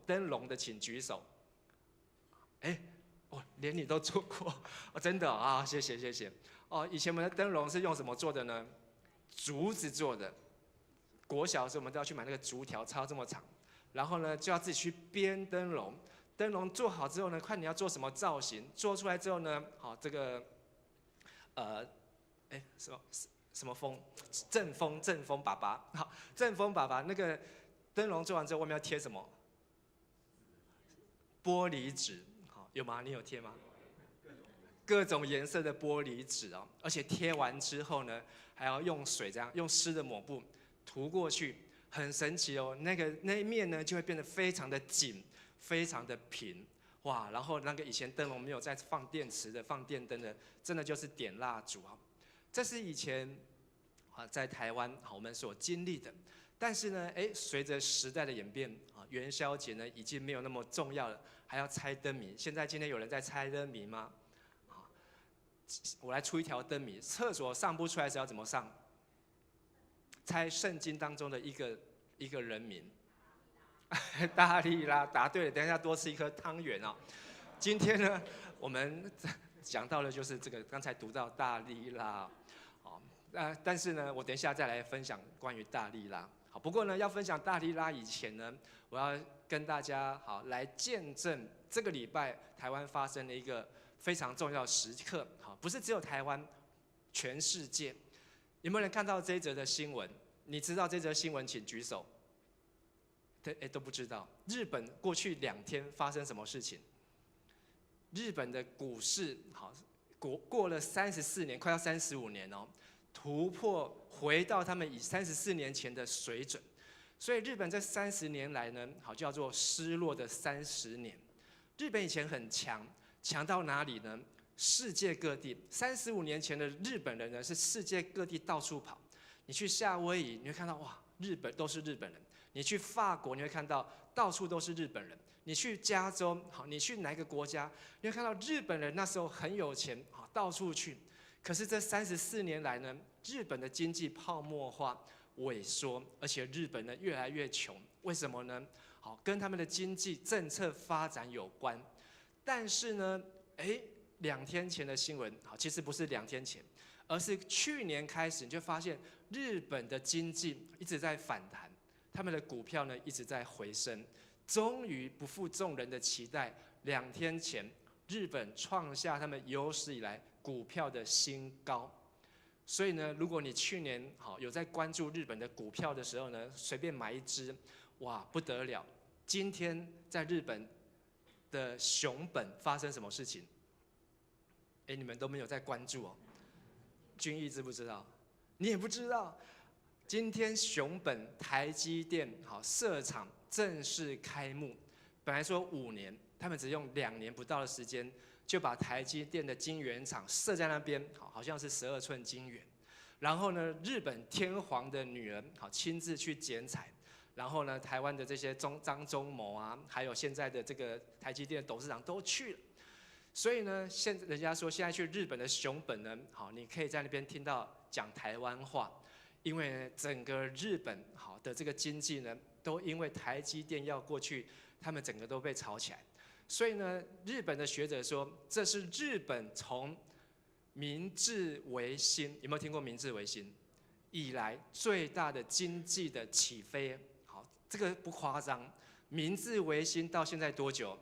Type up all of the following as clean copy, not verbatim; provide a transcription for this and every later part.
灯笼的，请举手。哎，连你都做过，真的啊，谢谢谢谢。以前我们的灯笼是用什么做的呢？竹子做的。国小的时候我们都要去买那个竹条，抄这么长，然后呢就要自己去编灯笼。灯笼做好之后呢，看你要做什么造型，做出来之后呢，好这个，什么风？正风爸爸，好，正风爸爸那个灯笼做完之后，外面要贴什么？玻璃纸，好，有吗？你有贴吗？各种颜色的玻璃纸哦，而且贴完之后呢，还要用水这样用湿的抹布涂过去，很神奇哦。那一面呢就会变得非常的紧，非常的平，哇！然后那个以前灯笼没有在放电池的、放电灯的，真的就是点蜡烛啊。这是以前在台湾我们所经历的。但是呢，随着时代的演变元宵节呢已经没有那么重要了，还要猜灯谜。今天有人在猜灯谜吗？我来出一条灯谜：厕所上不出来时要怎么上？猜圣经当中的一个人名。大利拉，答对了。等一下多吃一颗汤圆哦。今天呢，我们讲到的就是这个，刚才读到大利拉。但是呢，我等一下再来分享关于大利拉。好，不过呢，要分享大利拉以前呢，我要跟大家来见证这个礼拜台湾发生了一个非常重要的时刻。好，不是只有台湾，全世界。有没有人看到这一则的新闻？你知道这则新闻，请举手。都不知道。日本过去2天发生什么事情？日本的股市过了34年，快要35年哦，突破回到他们以34年前的水准。所以日本这30年来呢，叫做失落的30年。日本以前很强，强到哪里呢？世界各地，35年前的日本人呢，是世界各地到处跑。你去夏威夷，你会看到哇，日本都是日本人；你去法国，你会看到到处都是日本人；你去加州，你去哪个国家，你会看到日本人那时候很有钱，到处去。可是这34年来呢，日本的经济泡沫化、萎缩，而且日本呢越来越穷。为什么呢？跟他们的经济政策发展有关。但是呢，2天前的新闻，其实不是2天前，而是去年开始，你就发现日本的经济一直在反弹，他们的股票呢一直在回升，终于不负众人的期待，2天前日本创下他们有史以来股票的新高。所以呢，如果你去年有在关注日本的股票的时候呢，随便买一只，哇，不得了！今天在日本的熊本发生什么事情？你们都没有在关注哦。君毅知不知道？你也不知道。今天熊本台积电设厂正式开幕，本来说5年，他们只用2年不到的时间，就把台积电的晶圆厂设在那边，好像是12寸晶圆。然后呢，日本天皇的女儿亲自去剪彩。然后呢，台湾的这些张忠谋啊，还有现在的这个台积电的董事长都去了。所以呢，人家说现在去日本的熊本呢，你可以在那边听到讲台湾话，因为呢整个日本的这个经济呢，都因为台积电要过去，他们整个都被炒起来。所以呢，日本的学者说，这是日本从明治维新，有没有听过明治维新以来最大的经济的起飞？这个不夸张，明治维新到现在多久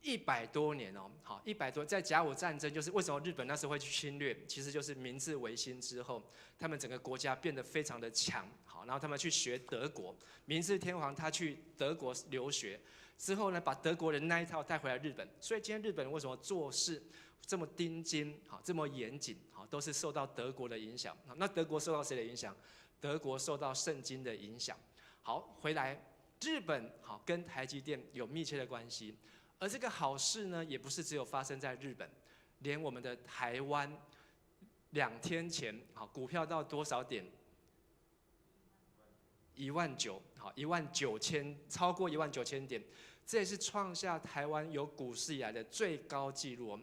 ？100多年哦，好，100多，在甲午战争，就是为什么日本那时候会去侵略，其实就是明治维新之后，他们整个国家变得非常的强，好，然后他们去学德国，明治天皇他去德国留学之后呢，把德国人那一套带回来日本，所以今天日本人为什么做事这么盯紧，好，这么严谨，好，都是受到德国的影响。那德国受到谁的影响？德国受到圣经的影响。好，回来，日本跟台积电有密切的关系。而这个好事呢，也不是只有发生在日本，连我们的台湾，2天前，股票到多少点？19000，好，19000，超过19000点，这也是创下台湾有股市以来的最高纪录。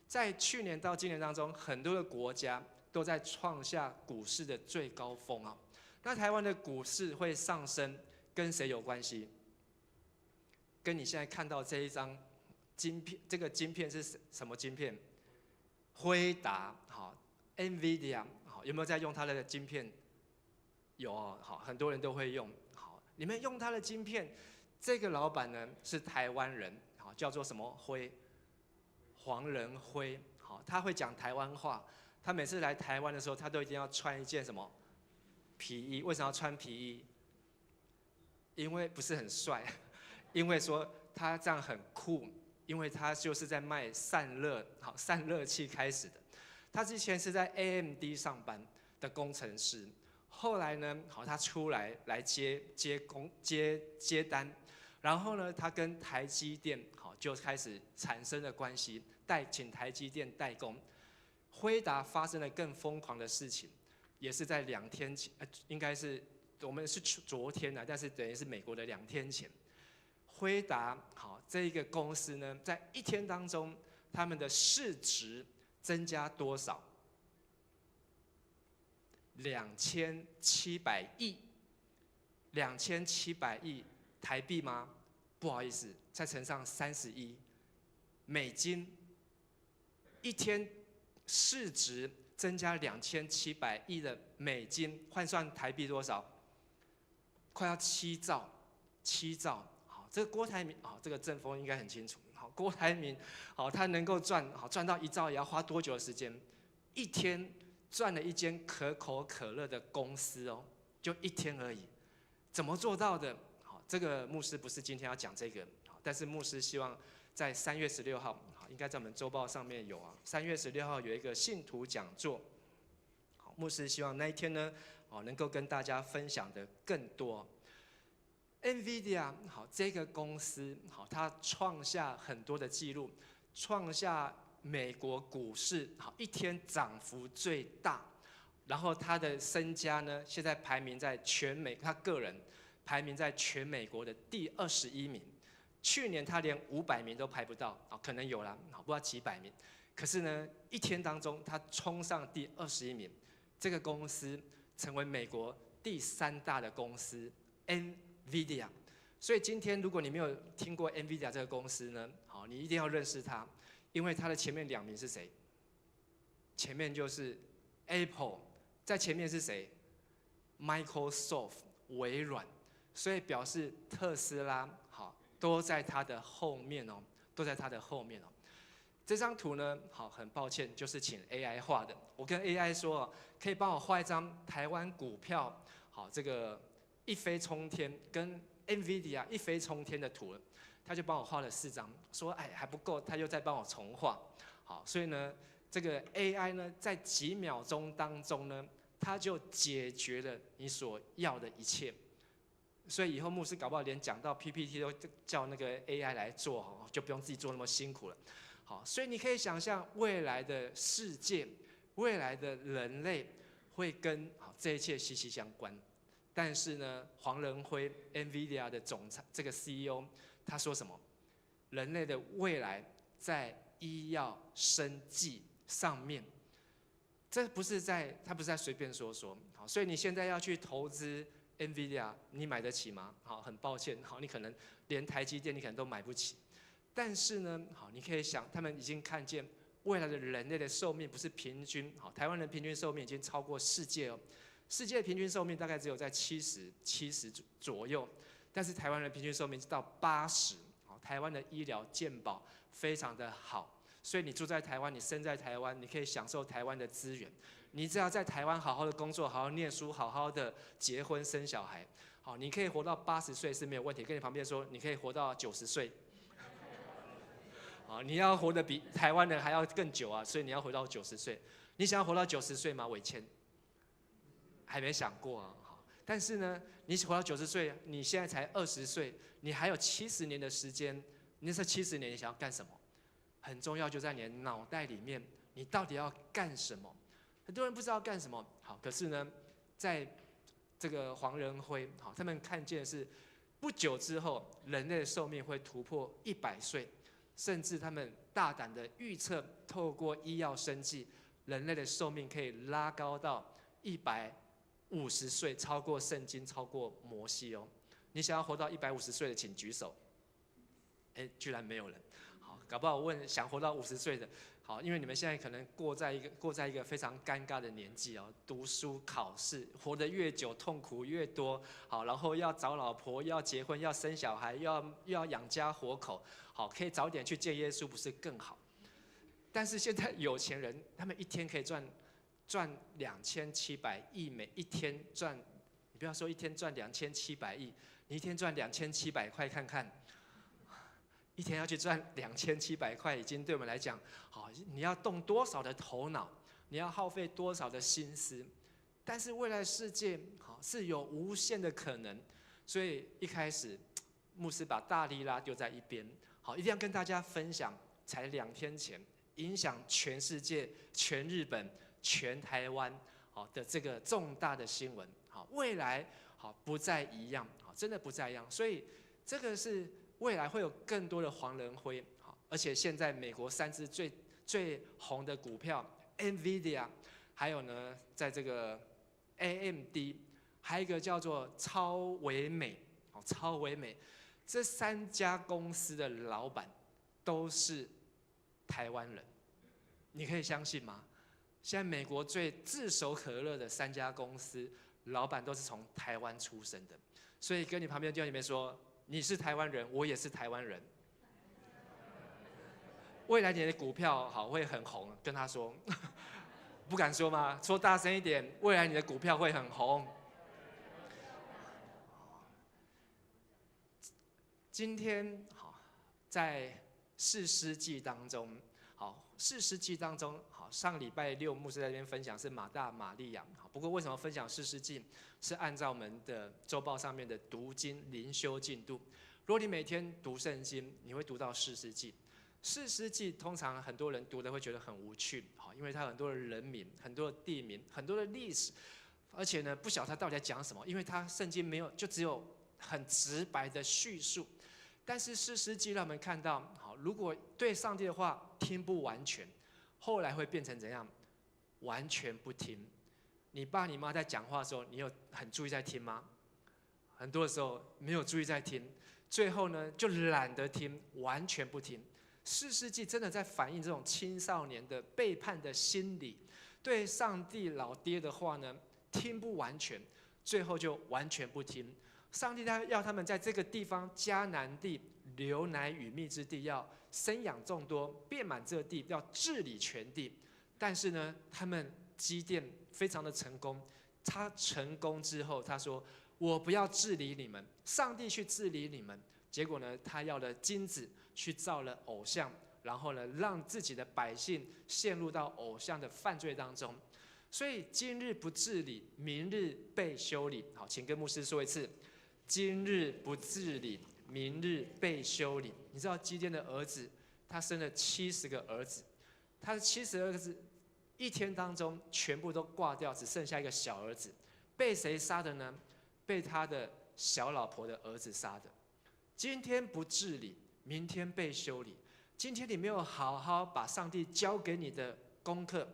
在去年到今年当中，很多的国家都在创下股市的最高峰啊。那台湾的股市会上升，跟谁有关系？跟你现在看到这一张晶片，这个晶片是什么晶片？辉达，好 ，NVIDIA， 好，有没有在用它的晶片？有哦，好，很多人都会用。好，你们用它的晶片，这个老板呢是台湾人，好，叫做什么辉？黄仁辉，好，他会讲台湾话。他每次来台湾的时候，他都一定要穿一件什么皮衣？为什么要穿皮衣？因为不是很帅，因为说他这样很酷，因为他就是在卖散热，好，散热器开始的。他之前是在 AMD 上班的工程师，后来呢，好，他出来接单，然后呢，他跟台积电好就开始产生了关系，请台积电代工。辉达发生了更疯狂的事情，也是在2天前，应该是我们是昨天啊，但是等于是美国的2天前。辉达好这一个公司呢，在1天当中，他们的市值增加多少？2700亿，2700亿台币吗？不好意思，再乘上31美金，1天市值增加2700亿的美金，换算台币多少？快要7兆，7兆。好，这个郭台铭，好，这个政风应该很清楚。好，郭台铭，好，他能够赚到1兆，也要花多久的时间？1天赚了一间可口可乐的公司哦，就1天而已。怎么做到的？好，这个牧师不是今天要讲这个，好，但是牧师希望在3月16号。应该在我们周报上面有啊。3月16号有一个信徒讲座，好，牧师希望那一天呢，能够跟大家分享的更多。NVIDIA 好，这个公司好，它创下很多的记录，创下美国股市好1天涨幅最大，然后它的身家呢，现在排名在他个人排名在全美国的第21名。去年他连500名都排不到，可能有啦，不知道几百名。可是呢，1天当中他冲上第21名，这个公司成为美国第3大的公司 NVIDIA。所以今天如果你没有听过 NVIDIA 这个公司呢，好，你一定要认识它，因为它的前面2名是谁？前面就是 Apple， 在前面是谁 ？Microsoft 微软，所以表示特斯拉好。都在它的后面哦，都在它的后面哦。这张图呢，好，很抱歉，就是请 AI 画的。我跟 AI 说，可以帮我画一张台湾股票，好，这个一飞冲天，跟 NVIDIA 一飞冲天的图，他就帮我画了4张，说哎还不够，他又再帮我重画。好，所以呢，这个 AI 呢，在几秒钟当中呢，它就解决了你所要的一切。所以以后牧师搞不好连讲到 PPT 都叫那个 AI 来做，就不用自己做那么辛苦了。好，所以你可以想象未来的世界，未来的人类会跟这一切息息相关。但是呢，黄仁辉 NVIDIA 的总裁这个 CEO 他说什么？人类的未来在医药生技上面，这不是他不是在随便说说。好，所以你现在要去投资NVIDIA 你买得起吗？好，很抱歉，好，你可能连台积电你可能都买不起。但是呢，好，你可以想，他们已经看见未来的人类的寿命不是平均，好，台湾人平均寿命已经超过世界哦，世界平均寿命大概只有在70左右，但是台湾人平均寿命到80，好，台湾的医疗健保非常的好，所以你住在台湾，你生在台湾，你可以享受台湾的资源。你只要在台湾好好的工作，好好念书，好好的结婚生小孩，好，你可以活到80岁是没有问题。跟你旁边说，你可以活到90岁，好，你要活得比台湾人还要更久啊，所以你要活到90岁。你想要活到90岁吗？伟谦还没想过啊。好，但是呢，你活到90岁，你现在才20岁，你还有70年的时间。你这70年你想要干什么？很重要，就在你的脑袋里面，你到底要干什么？很多人不知道干什么，好，可是呢，在这个黄仁辉，好，他们看见的是不久之后，人类的寿命会突破100岁，甚至他们大胆的预测，透过医药生技，人类的寿命可以拉高到150岁，超过圣经，超过摩西哦。你想要活到150岁的，请举手。居然没有人。好，搞不好问想活到50岁的，好，因为你们现在可能过在一个非常尴尬的年纪哦，读书考试，活得越久痛苦越多，好，然后要找老婆，要结婚，要生小孩，又要养家活口，好，可以早点去见耶稣，不是更好？但是现在有钱人，他们一天可以赚2700亿，每一天赚，你不要说一天赚2700亿，你一天赚2700块看看。一天要去赚2700块，已经对我们来讲，好，你要动多少的头脑，你要耗费多少的心思。但是未来世界，好，是有无限的可能，所以一开始，牧师把大利拉丢在一边，好，一定要跟大家分享，才2天前，影响全世界、全日本、全台湾，好的这个重大的新闻，好，未来好不再一样，好，真的不再一样，所以这个是。未来会有更多的黄仁辉，好，而且现在美国3只最红的股票 ，NVIDIA， 还有呢，在这个 AMD， 还有一个叫做超微美，超微美，这3家公司的老板都是台湾人，你可以相信吗？现在美国最炙手可热的3家公司，老板都是从台湾出生的，所以跟你旁边弟兄姐妹说。你是台湾人，我也是台湾人。未来你的股票好会很红，跟他说，不敢说吗？说大声一点，未来你的股票会很红。今天好，在士师记当中，好，士师记当中，好，上礼拜6牧师在这边分享是马大、马利亚，好，不过为什么分享士师记？是按照我们的周报上面的读经灵修进度。如果你每天读圣经，你会读到士师记。士师记通常很多人读的会觉得很无趣，因为它有很多的人名、很多的地名、很多的历史，而且呢不晓得它到底在讲什么，因为它圣经没有，就只有很直白的叙述。但是士师记让我们看到，好，如果对上帝的话听不完全，后来会变成怎样？完全不听。你爸你妈在讲话的时候，你有很注意在听吗？很多的时候没有注意在听，最后呢就懒得听，完全不听。士师记真的在反映这种青少年的背叛的心理，对上帝老爹的话呢听不完全，最后就完全不听。上帝他要他们在这个地方迦南地流奶与蜜之地，要生养众多，遍满这地，要治理全地。但是呢，他们基甸非常的成功，他成功之后，他说：“我不要治理你们，上帝去治理你们。”结果呢，他要了金子去造了偶像，然后呢，让自己的百姓陷入到偶像的犯罪当中。所以今日不治理，明日被修理。好，请跟牧师说一次：今日不治理，明日被修理。你知道基甸的儿子，他生了70个儿子，他的70个儿子。一天当中全部都挂掉，只剩下一个小儿子，被谁杀的呢？被他的小老婆的儿子杀的。今天不治理，明天被修理。今天你没有好好把上帝交给你的功课、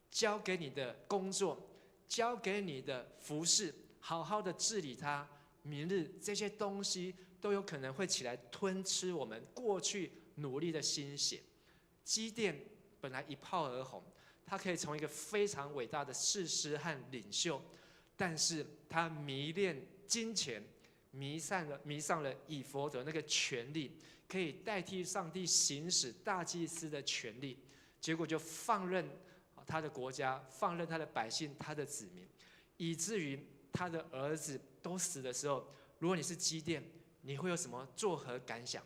交给你的工作、交给你的服事，好好的治理它，明日这些东西都有可能会起来吞吃我们过去努力的心血。基甸本来一炮而红。他可以从一个非常伟大的士师和领袖，但是他迷恋金钱，迷上了以弗得那个权力，可以代替上帝行使大祭司的权力，结果就放任他的国家，放任他的百姓，他的子民，以至于他的儿子都死的时候，如果你是基甸，你会有什么作何感想？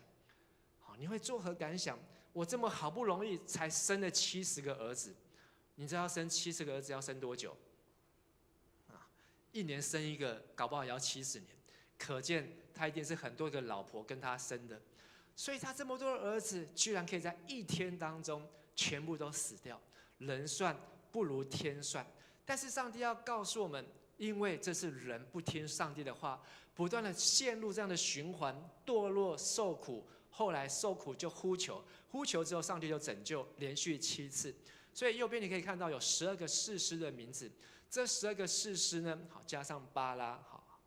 你会作何感想？我这么好不容易才生了70个儿子。你知道生70个儿子要生多久？1年生一个，搞不好也要70年。可见他一定是很多个老婆跟他生的，所以他这么多的儿子，居然可以在1天当中全部都死掉。人算不如天算，但是上帝要告诉我们，因为这是人不听上帝的话，不断的陷入这样的循环，堕落受苦，后来受苦就呼求，呼求之后上帝就拯救，连续7次。所以右边你可以看到有12个士师的名字，这12个士师呢，好加上巴拉，好，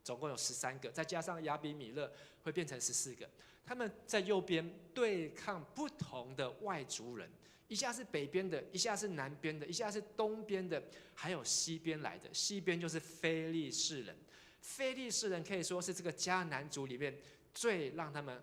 总共有13个，再加上亚比米勒会变成14个。他们在右边对抗不同的外族人，一下是北边的，一下是南边的，一下是东边的，还有西边来的。西边就是非利士人，非利士人可以说是这个迦南族里面最让他们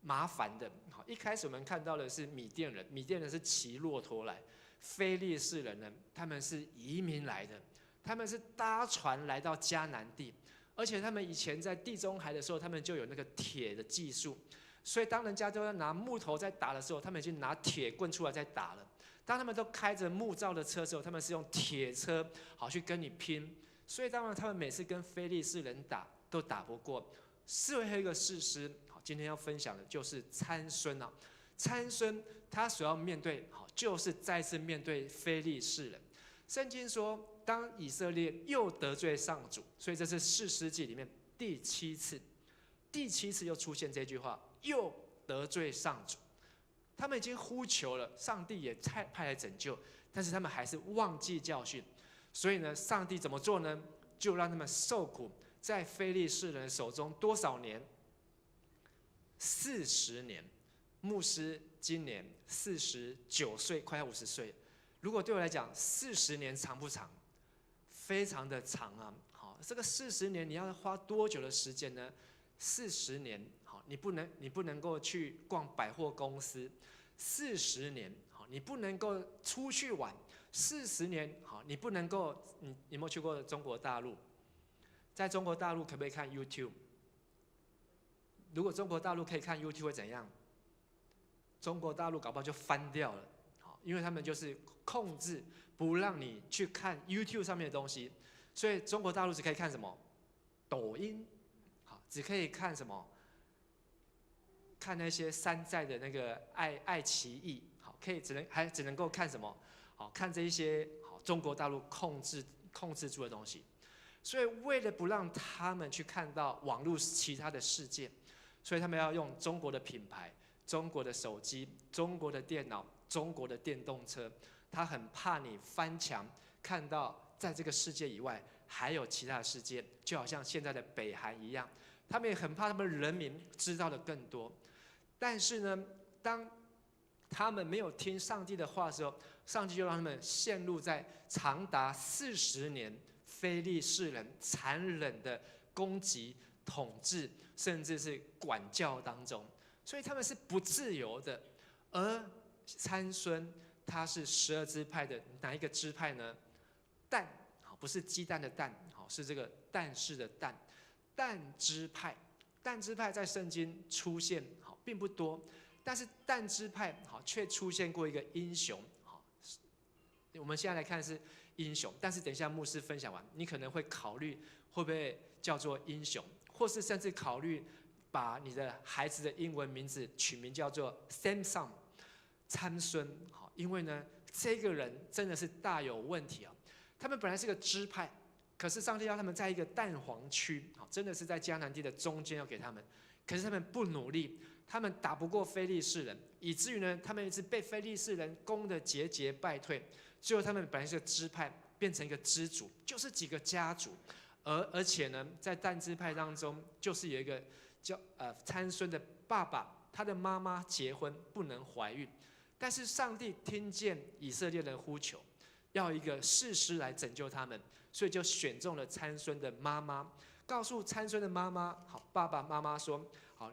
麻烦的。好，一开始我们看到的是米甸人，米甸人是骑骆驼来，非利士人呢，他们是移民来的，他们是搭船来到迦南地，而且他们以前在地中海的时候，他们就有那个铁的技术。所以当人家都要拿木头在打的时候，他们已经拿铁棍出来在打了。当他们都开着木造的车的时候，他们是用铁车好去跟你拼。所以当然他们每次跟非利士人打都打不过。最后一个士师，好，今天要分享的就是参孙啊。参孙他所要面对，好，就是再次面对非利士人。圣经说，当以色列又得罪上主，所以这是士师记里面第7次。第7次又出现这句话，又得罪上主。他们已经呼求了，上帝也派来拯救，但是他们还是忘记教训。所以呢，上帝怎么做呢？就让他们受苦，在非利士人手中多少年？40年。牧师今年49岁，快要50岁。如果对我来讲，40年长不长？非常的长啊！好，这个40年你要花多久的时间呢？40年，好，你不能够去逛百货公司；40年，好，你不能够出去玩；40年，好，你不能够，你有没有去过中国大陆？在中国大陆可不可以看 YouTube？ 如果中国大陆可以看 YouTube 会怎样？中国大陆搞不好就翻掉了，好，因为他们就是控制不让你去看 YouTube 上面的东西，所以中国大陆只可以看什么？抖音。只可以看什么？看那些山寨的那个爱奇艺，好，只能够看什么？好，看这一些好中国大陆控制住的东西。所以为了不让他们去看到网络其他的世界，所以他们要用中国的品牌、中国的手机、中国的电脑、中国的电动车。他很怕你翻墙看到在这个世界以外还有其他的世界，就好像现在的北韩一样。他们也很怕他们人民知道的更多，但是呢，当他们没有听上帝的话的时候，上帝就让他们陷入在长达40年非利士人残忍的攻击、统治，甚至是管教当中，所以他们是不自由的。而参孙他是12支派的哪一个支派呢？但，不是鸡蛋的蛋，是这个但是的但。但支派，但支派在圣经出现并不多，但是但支派却出现过一个英雄。我们现在来看是英雄，但是等一下牧师分享完，你可能会考虑会不会叫做英雄，或是甚至考虑把你的孩子的英文名字取名叫做 Samson 参孙。因为呢，这个人真的是大有问题啊！他们本来是个支派。可是上帝要他们在一个蛋黄区，真的是在迦南地的中间要给他们，可是他们不努力，他们打不过非利士人，以至于呢，他们一直被非利士人攻得节节败退。最后他们本来是个支派，变成一个支族，就是几个家族，而且呢，在但支派当中，就是有一个叫参孙的爸爸，他的妈妈结婚不能怀孕，但是上帝听见以色列人呼求，要一个士师来拯救他们。所以就选中了参孙的妈妈，告诉参孙的妈妈，爸爸妈妈说，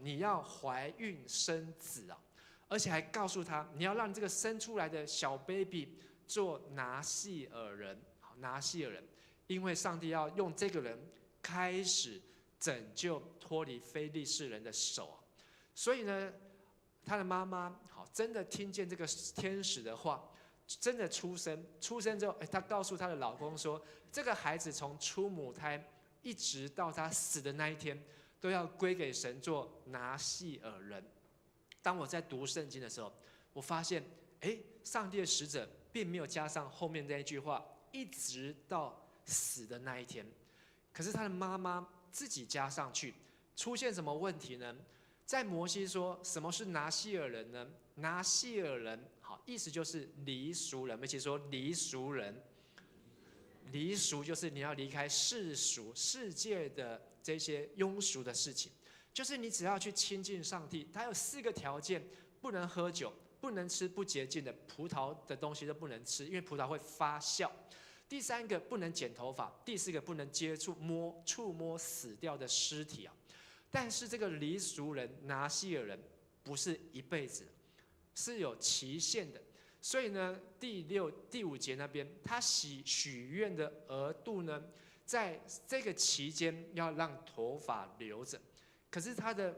你要怀孕生子啊，而且还告诉他，你要让这个生出来的小 baby 做拿细耳人，拿细耳人，因为上帝要用这个人开始拯救脱离非利士人的手。所以呢，他的妈妈真的听见这个天使的话。真的出生之后，她告诉她的老公说，这个孩子从出母胎一直到他死的那一天，都要归给神做拿细耳人。当我在读圣经的时候，我发现，上帝的使者并没有加上后面那一句话，一直到死的那一天，可是他的妈妈自己加上去，出现什么问题呢？在摩西说什么是拿细耳人呢？拿细耳人，意思就是离俗人，而且说离俗人。离俗就是你要离开世俗世界的这些庸俗的事情，就是你只要去亲近上帝。他有4个条件：不能喝酒，不能吃不洁净的葡萄的东西都不能吃，因为葡萄会发酵。第3个不能剪头发，第4个不能触摸死掉的尸体啊。但是这个离俗人拿西尔人不是一辈子，是有期限的。所以呢，第5节那边，他许愿的额度呢，在这个期间要让头发留着。可是他的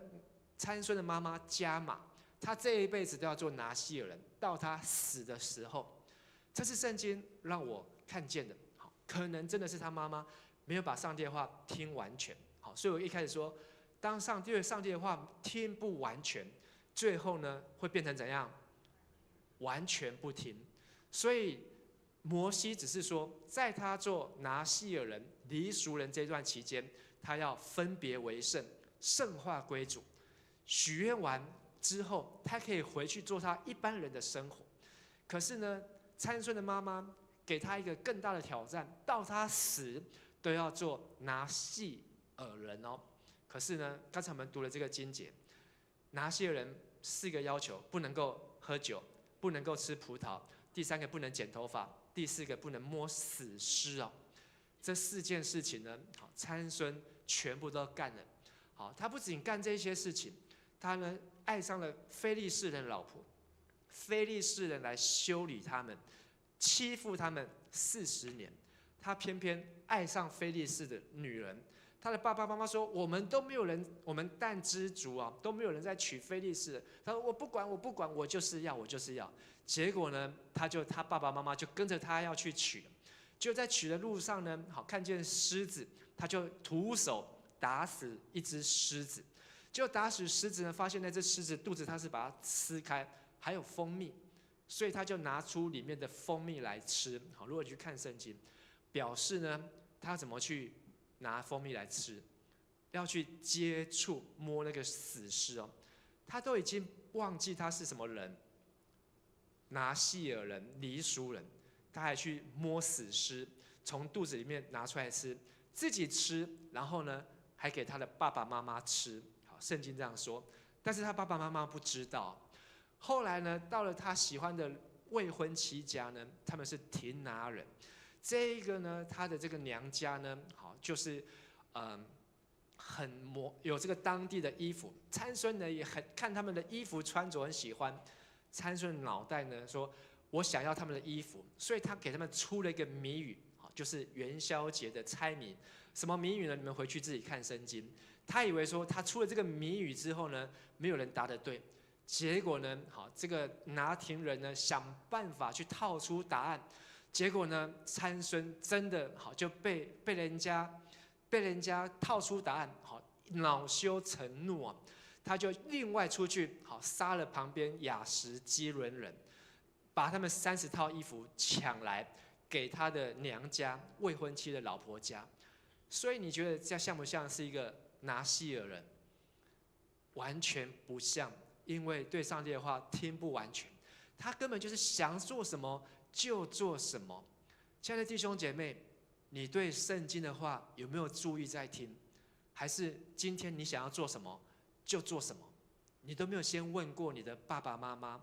参孙的妈妈加码，他这一辈子都要做拿西尔人，到他死的时候。这是圣经让我看见的。好，可能真的是他妈妈没有把上帝的话听完全。好，所以我一开始说，当上帝的话听不完全，最后呢会变成怎样？完全不听。所以摩西只是说，在他做拿西尔人、离俗人这段期间，他要分别为圣，圣化归主。许愿完之后，他可以回去做他一般人的生活。可是呢，参孙的妈妈给他一个更大的挑战，到他死都要做拿西尔人哦。可是呢，刚才我们读了这个经节，拿西尔人4个要求：不能够喝酒，不能够吃葡萄，第3个不能剪头发，第4个不能摸死尸哦。这4件事情呢，好，参孙全部都干了。好，他不仅干这些事情，他呢爱上了非利士人的老婆，非利士人来修理他们，欺负他们40年，他偏偏爱上非利士的女人。他的爸爸妈妈说：“我们都没有人，我们但知足啊，都没有人在娶非利士的。”他说：“我不管，我就是要，我就是要。”结果呢，他爸爸妈妈就跟着他要去娶，就在娶的路上呢，好看见狮子，他就徒手打死一只狮子。就打死狮子呢，发现那只狮子肚子它是把它撕开，还有蜂蜜，所以他就拿出里面的蜂蜜来吃。好，如果你去看圣经，表示呢，他怎么去拿蜂蜜来吃，要去接触摸那个死尸哦，他都已经忘记他是什么人，拿西尔人、离俗人，他还去摸死尸，从肚子里面拿出来吃，自己吃，然后呢还给他的爸爸妈妈吃。好，圣经这样说，但是他爸爸妈妈不知道。后来呢，到了他喜欢的未婚妻家呢，他们是亭拿人。这个呢，他的这个娘家呢，好，就是有这个当地的衣服。参孙呢也很看他们的衣服穿着很喜欢。参孙脑袋呢说，我想要他们的衣服，所以他给他们出了一个谜语，好，就是元宵节的猜谜。什么谜语呢？你们回去自己看圣经。他以为说他出了这个谜语之后呢，没有人答得对。结果呢，好，这个拿亭人呢想办法去套出答案。结果呢，参孙真的好就被人家套出答案，好，恼羞成怒啊，他就另外出去好杀了旁边亚实基伦人，把他们30套衣服抢来给他的娘家未婚妻的老婆家。所以你觉得这像不像是一个拿西尔人？完全不像，因为对上帝的话听不完全，他根本就是想做什么就做什么。亲爱的弟兄姐妹，你对圣经的话有没有注意在听？还是今天你想要做什么就做什么？你都没有先问过你的爸爸妈妈，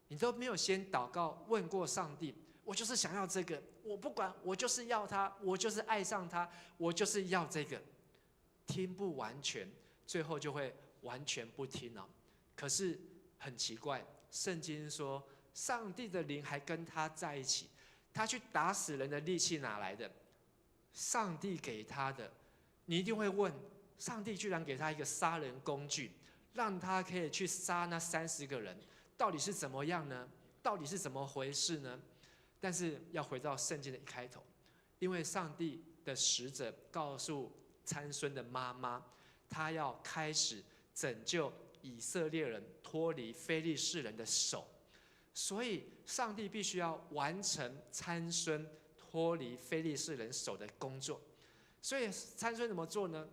你都没有先祷告问过上帝，我就是想要这个，我不管，我就是要他，我就是爱上他，我就是要这个。听不完全，最后就会完全不听了。可是很奇怪，圣经说上帝的灵还跟他在一起，他去打死人的力气哪来的？上帝给他的。你一定会问，上帝居然给他一个杀人工具，让他可以去杀那30个人，到底是怎么样呢？到底是怎么回事呢？但是要回到圣经的一开头，因为上帝的使者告诉参孙的妈妈，他要开始拯救以色列人脱离非利士人的手，所以上帝必须要完成参孙脱离非利士人手的工作。所以参孙怎么做呢？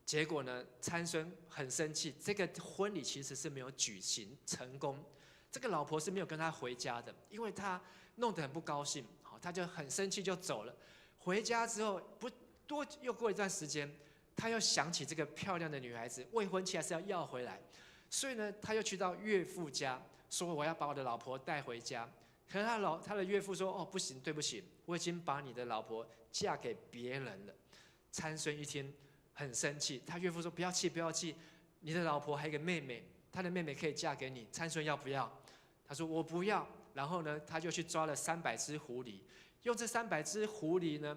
结果呢，参孙很生气，这个婚礼其实是没有举行成功，这个老婆是没有跟他回家的，因为他弄得很不高兴。他就很生气就走了。回家之后又过一段时间，他又想起这个漂亮的女孩子，未婚妻还是要回来，所以呢，他又去到岳父家，说我要把我的老婆带回家。可是他的岳父说：“哦，不行，对不起，我已经把你的老婆嫁给别人了。”参孙一听很生气，他岳父说：“不要气，不要气，你的老婆还有一个妹妹，她的妹妹可以嫁给你，参孙要不要？”他说：“我不要。”然后呢，他就去抓了300只狐狸，用这300只狐狸呢，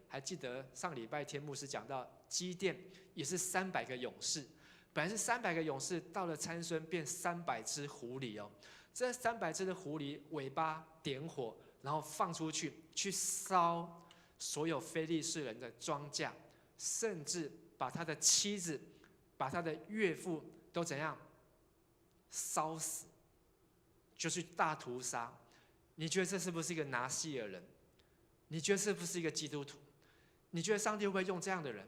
还记得上礼拜天牧师讲到基甸也是300个勇士，本来是300个勇士，到了参孙变300只狐狸哦。这300只的狐狸尾巴点火，然后放出去烧所有非利士人的庄稼，甚至把他的妻子、把他的岳父都怎样烧死，就是大屠杀。你觉得这是不是一个拿细尔人？你觉得是不是一个基督徒？你觉得上帝会不会用这样的人？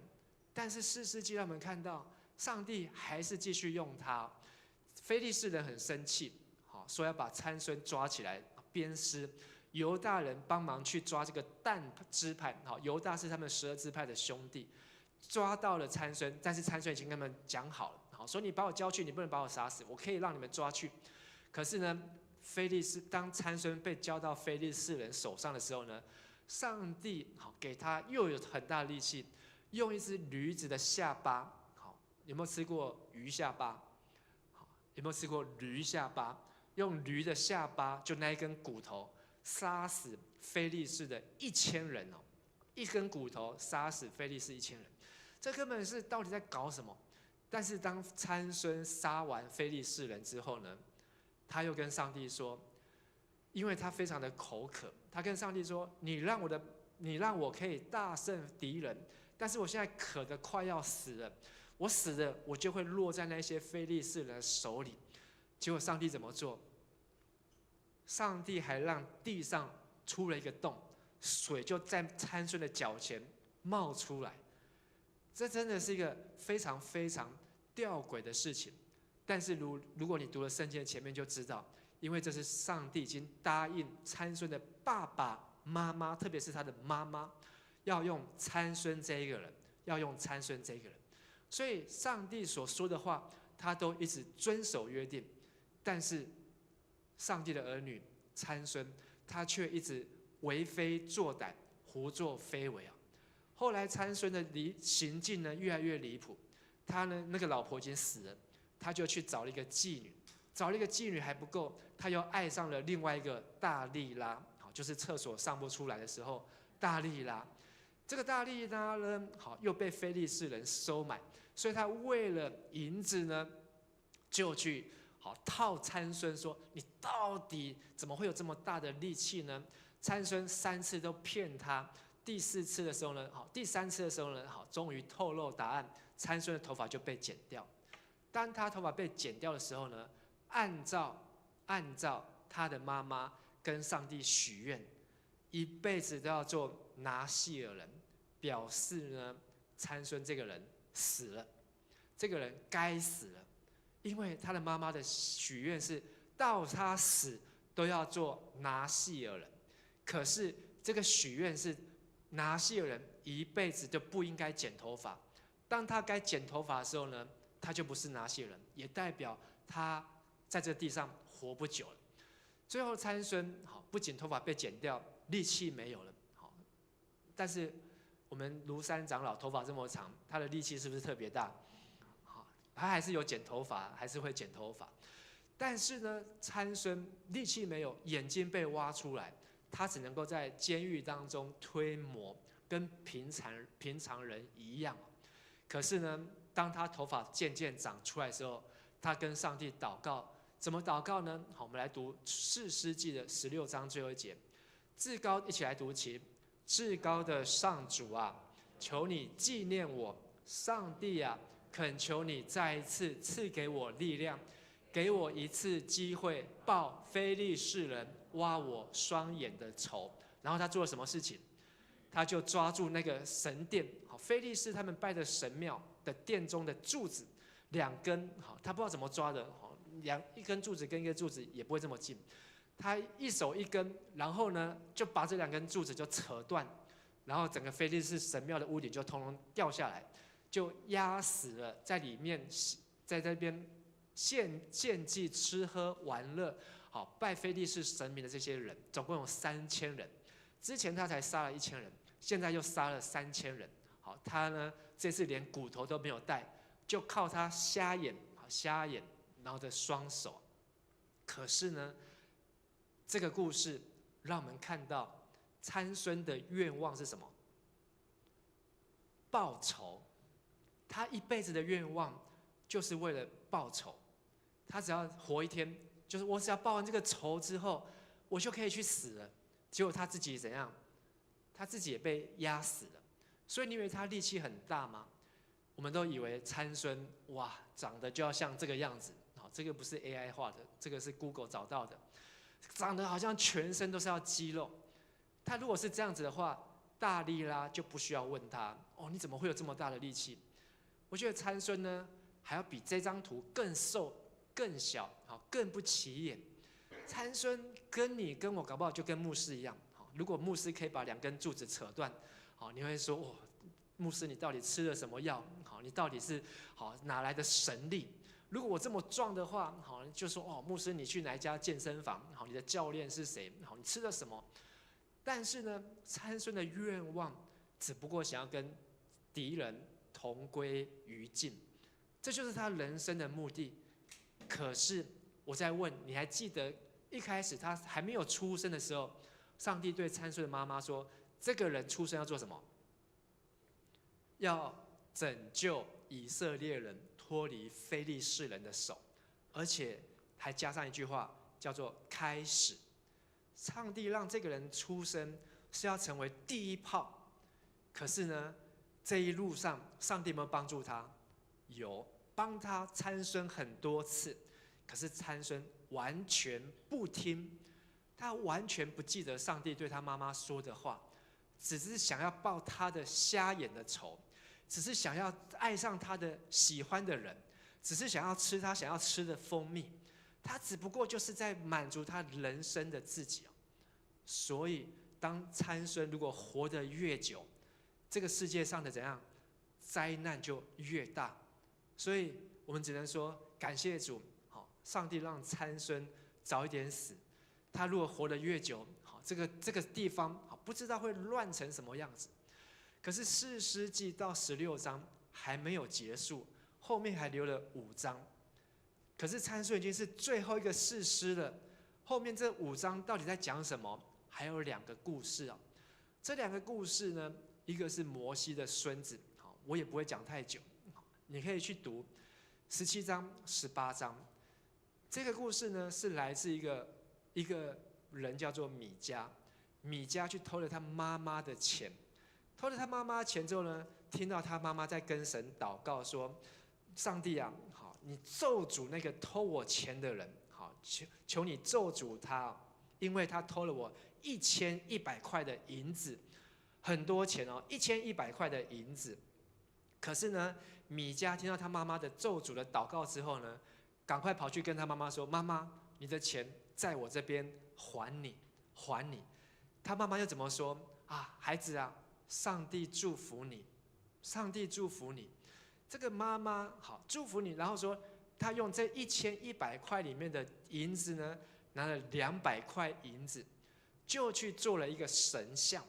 但是士师记让我们看到，上帝还是继续用他。非利士人很生气，说要把参孙抓起来鞭尸。犹大人帮忙去抓这个但支派，犹大是他们12支派的兄弟，抓到了参孙，但是参孙已经跟他们讲好了，说你把我交去，你不能把我杀死，我可以让你们抓去。可是呢，当参孙被交到非利士人手上的时候呢，上帝给他又有很大的力气，用一只驴子的下巴，有没有吃过鱼下巴？有没有吃过驴下巴？用驴的下巴，就那一根骨头，杀死非利士的1000人哦，一根骨头杀死非利士1000人，这根本是到底在搞什么？但是当参孙杀完非利士人之后呢，他又跟上帝说，因为他非常的口渴，他跟上帝说：“你让我可以大胜敌人，但是我现在渴得快要死了，我死了，我就会落在那些非利士人的手里。”结果上帝怎么做？上帝还让地上出了一个洞，水就在参孙的脚前冒出来。这真的是一个非常非常吊诡的事情。但是如果你读了圣经的前面就知道，因为这是上帝已经答应参孙的爸爸妈妈，特别是他的妈妈，要用参孙这一个人，要用参孙这一个人，所以上帝所说的话，他都一直遵守约定。但是上帝的儿女参孙，他却一直为非作歹，胡作非为啊！后来参孙的行径呢，越来越离谱。他呢，那个老婆已经死了，他就去找了一个妓女，找了一个妓女还不够，他又爱上了另外一个大利拉，就是厕所上不出来的时候，大利拉。这个大利拉呢，又被非利士人收买，所以他为了银子呢，就去套参孙说：“你到底怎么会有这么大的力气呢？”参孙3次都骗他，第3次的时候呢，终于透露答案，参孙的头发就被剪掉。当他头发被剪掉的时候呢，按照他的妈妈跟上帝许愿，一辈子都要做拿细尔人，表示呢，参孙这个人死了，这个人该死了。因为他的妈妈的许愿是到他死都要做拿细尔人，可是这个许愿是拿细尔人一辈子就不应该剪头发。当他该剪头发的时候呢，他就不是拿细尔人，也代表他在这地上活不久了。最后参孙不仅头发被剪掉，力气没有了，但是我们庐山长老头发这么长，他的力气是不是特别大？他还是有剪头发，还是会剪头发，但是呢，参孙力气没有，眼睛被挖出来，他只能够在监狱当中推磨，跟平常人一样。可是呢，当他头发渐渐长出来的时候，他跟上帝祷告，怎么祷告呢？好，我们来读士师记的16章最后一节，至高，一起来读起。至高的上主啊，求你纪念我，上帝啊，恳求你再一次赐给我力量，给我一次机会报非利士人挖我双眼的仇。然后他做了什么事情？他就抓住那个神殿，非利士他们拜的神庙的殿中的柱子2根，他不知道怎么抓的，一根柱子跟一个柱子也不会这么近，他一手一根，然后呢就把这2根柱子就扯断，然后整个非利士神庙的屋顶就通通掉下来，就压死了在里面，在这边献祭、吃喝玩乐，好拜非利士神明的这些人，总共有3000人。之前他才杀了1000人，现在又杀了3000人。好，他呢这次连骨头都没有带，就靠他瞎眼，然后的双手。可是呢，这个故事让我们看到参孙的愿望是什么？报仇。他一辈子的愿望就是为了报仇。他只要活一天，就是我只要报完这个仇之后，我就可以去死了。结果他自己怎样？他自己也被压死了。所以你以为他力气很大吗？我们都以为参孙哇，长得就要像这个样子。好，这个不是 AI 画的，这个是 Google 找到的，长得好像全身都是要肌肉。他如果是这样子的话，大利拉就不需要问他哦，你怎么会有这么大的力气？我觉得参孙呢，还要比这张图更瘦、更小，好，更不起眼。参孙跟你跟我搞不好就跟牧师一样，如果牧师可以把2根柱子扯断，好，你会说哦，牧师你到底吃了什么药？好，你到底是好哪来的神力？如果我这么壮的话，好，就说哦，牧师你去哪一家健身房？好，你的教练是谁？好，你吃了什么？但是呢，参孙的愿望只不过想要跟敌人同归于尽，这就是他人生的目的。可是我在问，你还记得一开始他还没有出生的时候，上帝对参孙的妈妈说，这个人出生要做什么？要拯救以色列人脱离非利士人的手，而且还加上一句话，叫做开始。上帝让这个人出生是要成为第一炮，可是呢，这一路上上帝有没有帮助他？有，帮他参孙很多次，可是参孙完全不听，他完全不记得上帝对他妈妈说的话，只是想要报他的瞎眼的仇，只是想要爱上他的喜欢的人，只是想要吃他想要吃的蜂蜜，他只不过就是在满足他人生的自己。所以当参孙如果活得越久，这个世界上的怎样灾难就越大。所以我们只能说感谢主，好，上帝让参孙早一点死。他如果活得越久，好，这个地方好不知道会乱成什么样子。可是士师记到16章还没有结束，后面还留了5章。可是参孙已经是最后一个士师了，后面这5章到底在讲什么？还有2个故事啊。这2个故事呢，一个是摩西的孙子，好，我也不会讲太久，你可以去读17章、18章。这个故事呢，是来自一个人叫做米迦，米迦去偷了他妈妈的钱，偷了他妈妈的钱之后呢，听到他妈妈在跟神祷告说：“上帝啊，好，你咒诅那个偷我钱的人，好，求你咒诅他，因为他偷了我1100块的银子，很多钱哦，1100块的银子。”可是呢，米迦听到他妈妈的咒诅的祷告之后呢，赶快跑去跟他妈妈说：“妈妈，你的钱在我这边，还你，还你。”他妈妈又怎么说啊？孩子啊，上帝祝福你，上帝祝福你。这个妈妈好祝福你，然后说他用这1100块里面的银子呢，拿了200块银子，就去做了一个神像，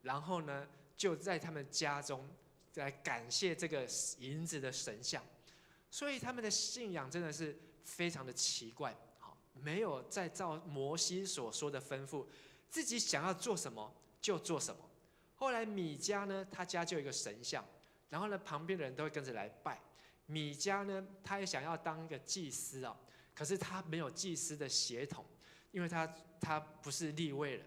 然后呢，就在他们家中来感谢这个银子的神像。所以他们的信仰真的是非常的奇怪，好，没有再照摩西所说的吩咐，自己想要做什么就做什么。后来米迦呢，他家就有一个神像，然后呢，旁边的人都会跟着来拜。米迦呢，他也想要当一个祭司啊，可是他没有祭司的血统，因为他不是利未人。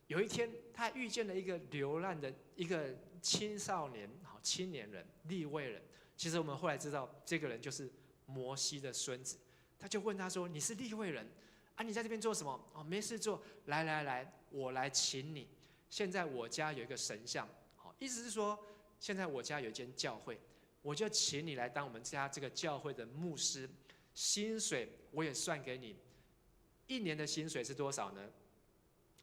有一天，他遇见了一个流浪的一个青少年，好青年人，利未人。其实我们后来知道，这个人就是摩西的孙子。他就问他说：“你是利未人啊？你在这边做什么？哦，没事做。来，我来请你。现在我家有一个神像，好，意思是说，现在我家有一间教会，我就请你来当我们家这个教会的牧师，薪水我也算给你。一年的薪水是多少呢？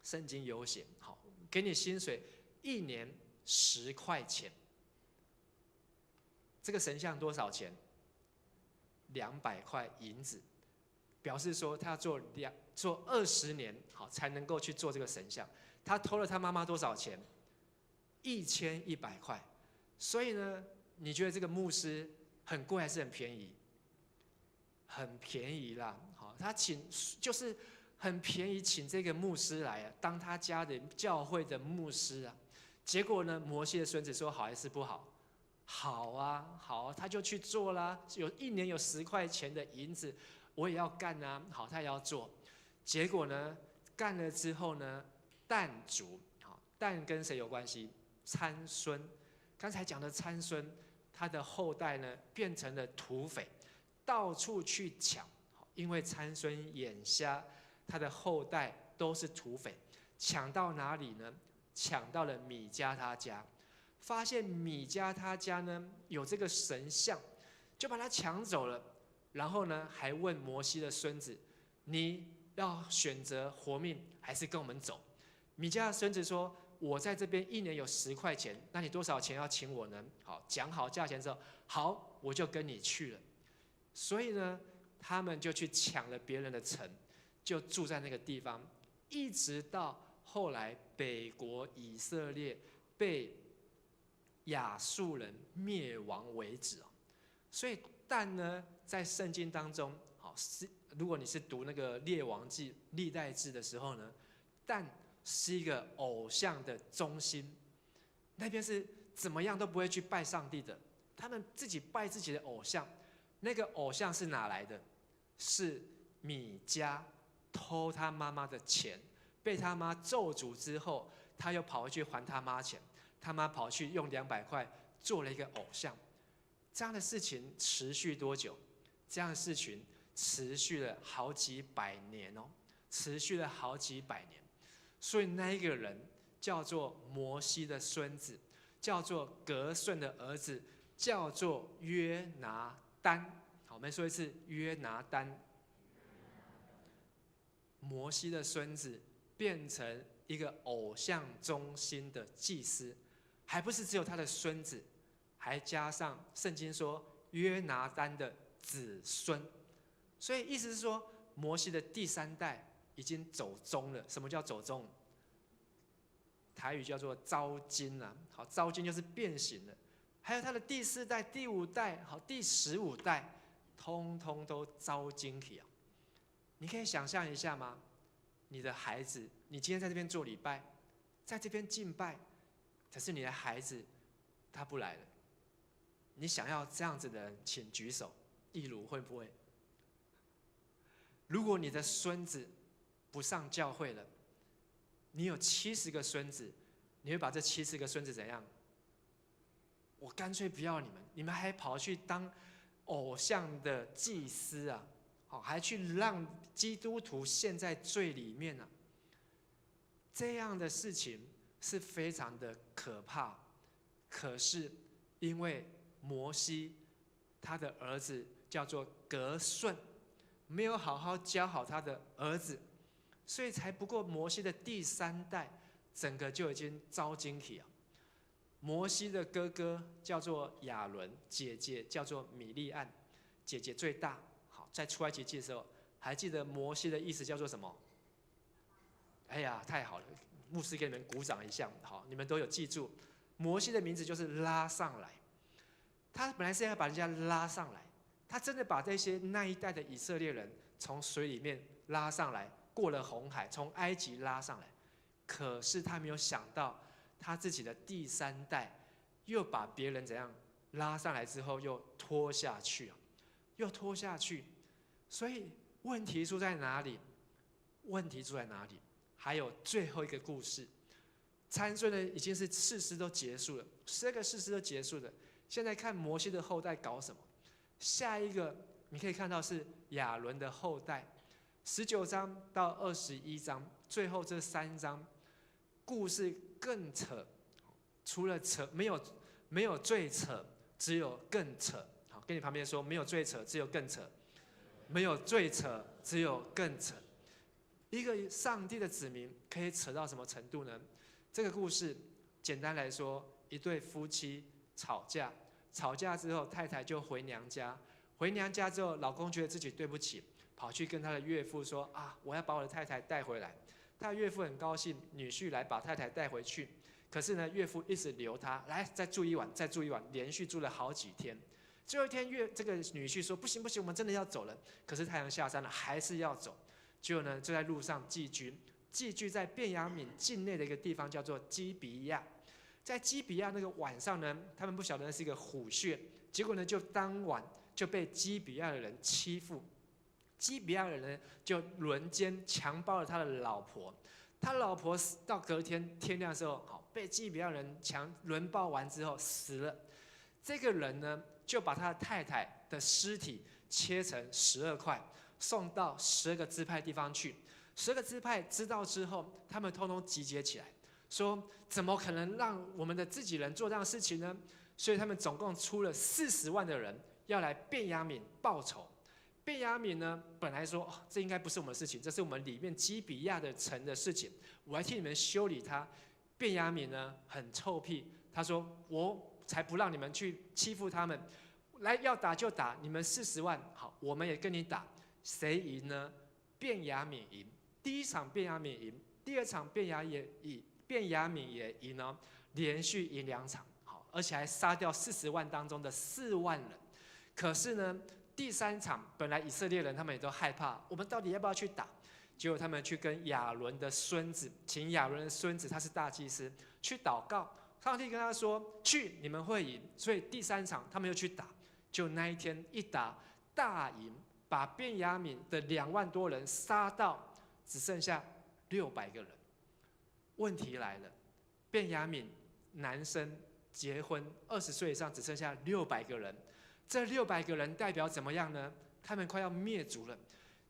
圣经有写，好，给你薪水一年10块钱。这个神像多少钱？200块银子，表示说他要做20年，好才能够去做这个神像。他偷了他妈妈多少钱？1100块。所以呢，你觉得这个牧师很贵还是很便宜？很便宜啦，好，他就是很便宜，请这个牧师来啊，当他家的教会的牧师啊。结果呢，摩西的孙子说好还是不好？好啊，好，他就去做啦。一年有10块钱的银子，我也要干啊。好，他也要做。结果呢，干了之后呢，但族，好，但跟谁有关系？参孙。刚才讲的参孙，他的后代呢变成了土匪，到处去抢。因为参孙眼瞎，他的后代都是土匪，抢到哪里呢？抢到了米迦他家。发现米迦他家呢有这个神像，就把他抢走了。然后呢，还问摩西的孙子：“你要选择活命，还是跟我们走？”米迦的孙子说：“我在这边一年有10块钱，那你多少钱要请我呢？”好，讲好价钱之后，好，我就跟你去了。所以呢，他们就去抢了别人的城，就住在那个地方，一直到后来北国以色列被亚述人灭亡为止。所以但呢，在圣经当中，好，如果你是读那个列王记、历代志的时候呢，但是一个偶像的中心，那边是怎么样都不会去拜上帝的，他们自己拜自己的偶像。那个偶像是哪来的？是米迦偷他妈妈的钱，被他妈咒诅之后，他又跑回去还他妈钱。他妈跑去用200块做了一个偶像。这样的事情持续多久？这样的事情持续了好几百年哦，持续了好几百年。所以那一个人叫做摩西的孙子，叫做革舜的儿子，叫做约拿单。好，我们说一次，约拿单。摩西的孙子变成一个偶像中心的祭司，还不是只有他的孙子，还加上圣经说约拿单的子孙。所以意思是说，摩西的第3代已经走中了。什么叫走中？台语叫做招金啊。好，招金就是变形了。还有他的第4代、第5代、好，第15代，通通都招金去啊。你可以想象一下吗？你的孩子，你今天在这边做礼拜，在这边敬拜，可是你的孩子他不来了。你想要这样子的人，请举手。义如会不会？如果你的孙子不上教会了，你有70个孙子，你会把这70个孙子怎样？我干脆不要你们，你们还跑去当偶像的祭司啊！好，还去让基督徒陷在罪里面啊！这样的事情是非常的可怕。可是因为摩西他的儿子叫做革舜，没有好好教好他的儿子，所以才不过摩西的第3代，整个就已经招惊起啊。摩西的哥哥叫做亚伦，姐姐叫做米利暗，姐姐最大。好，在出埃及记的时候，还记得摩西的意思叫做什么？哎呀，太好了，牧师给你们鼓掌一下。好，你们都有记住，摩西的名字就是拉上来。他本来是要把人家拉上来，他真的把那一代的以色列人从水里面拉上来，过了红海，从埃及拉上来。可是他没有想到，他自己的第3代又把别人怎样拉上来之后，又拖下去，又拖下去。所以问题出在哪里？问题出在哪里？还有最后一个故事，参孙呢已经是士师都结束了，12个士师都结束了。现在看摩西的后代搞什么？下一个你可以看到是亚伦的后代，19章到21章，最后这3章故事更扯。除了扯，没有最扯，只有更扯。好，跟你旁边说，没有最扯，只有更扯；没有最扯，只有更扯。一个上帝的子民可以扯到什么程度呢？这个故事简单来说，一对夫妻吵架，吵架之后太太就回娘家，回娘家之后，老公觉得自己对不起，跑去跟他的岳父说啊，我要把我的太太带回来。他的岳父很高兴，女婿来把太太带回去。可是呢，岳父一直留他，来再住一晚，再住一晚，连续住了好几天。最后一天，这个女婿说不行不行，我们真的要走了。可是太阳下山了，还是要走。结果呢，就在路上寄居，寄居在便雅悯境内的一个地方叫做基比亚。在基比亚那个晚上呢，他们不晓得那是一个虎穴，结果呢，就当晚就被基比亚的人欺负。基比亚的人就轮奸强暴了他的老婆，他老婆到隔天天亮的时候，好被基比亚人轮暴完之后死了。这个人呢，就把他的太太的尸体切成12块，送到12个支派地方去。12个支派知道之后，他们通通集结起来，说怎么可能让我们的自己人做这样的事情呢？所以他们总共出了40万的人要来便雅悯报仇。便雅悯呢，本来说这应该不是我们的事情，这是我们里面基比亚的城的事情，我来替你们修理它。便雅悯呢很臭屁，他说我才不让你们去欺负他们，来要打就打，你们40万，好，我们也跟你打，谁赢呢？便雅悯赢。第一场便雅悯赢，第二场便雅悯也赢哦，连续赢2场，好，而且还杀掉40万当中的4万人。可是呢，第3场本来以色列人他们也都害怕，我们到底要不要去打？结果他们去跟亚伦的孙子，请亚伦的孙子，他是大祭司，去祷告。上帝跟他说：“去，你们会赢。”所以第3场他们又去打，就那一天一打大赢，把便雅悯的2万多人杀到只剩下600个人。问题来了，便雅悯男生结婚20岁以上只剩下600个人，这600个人代表怎么样呢？他们快要灭族了，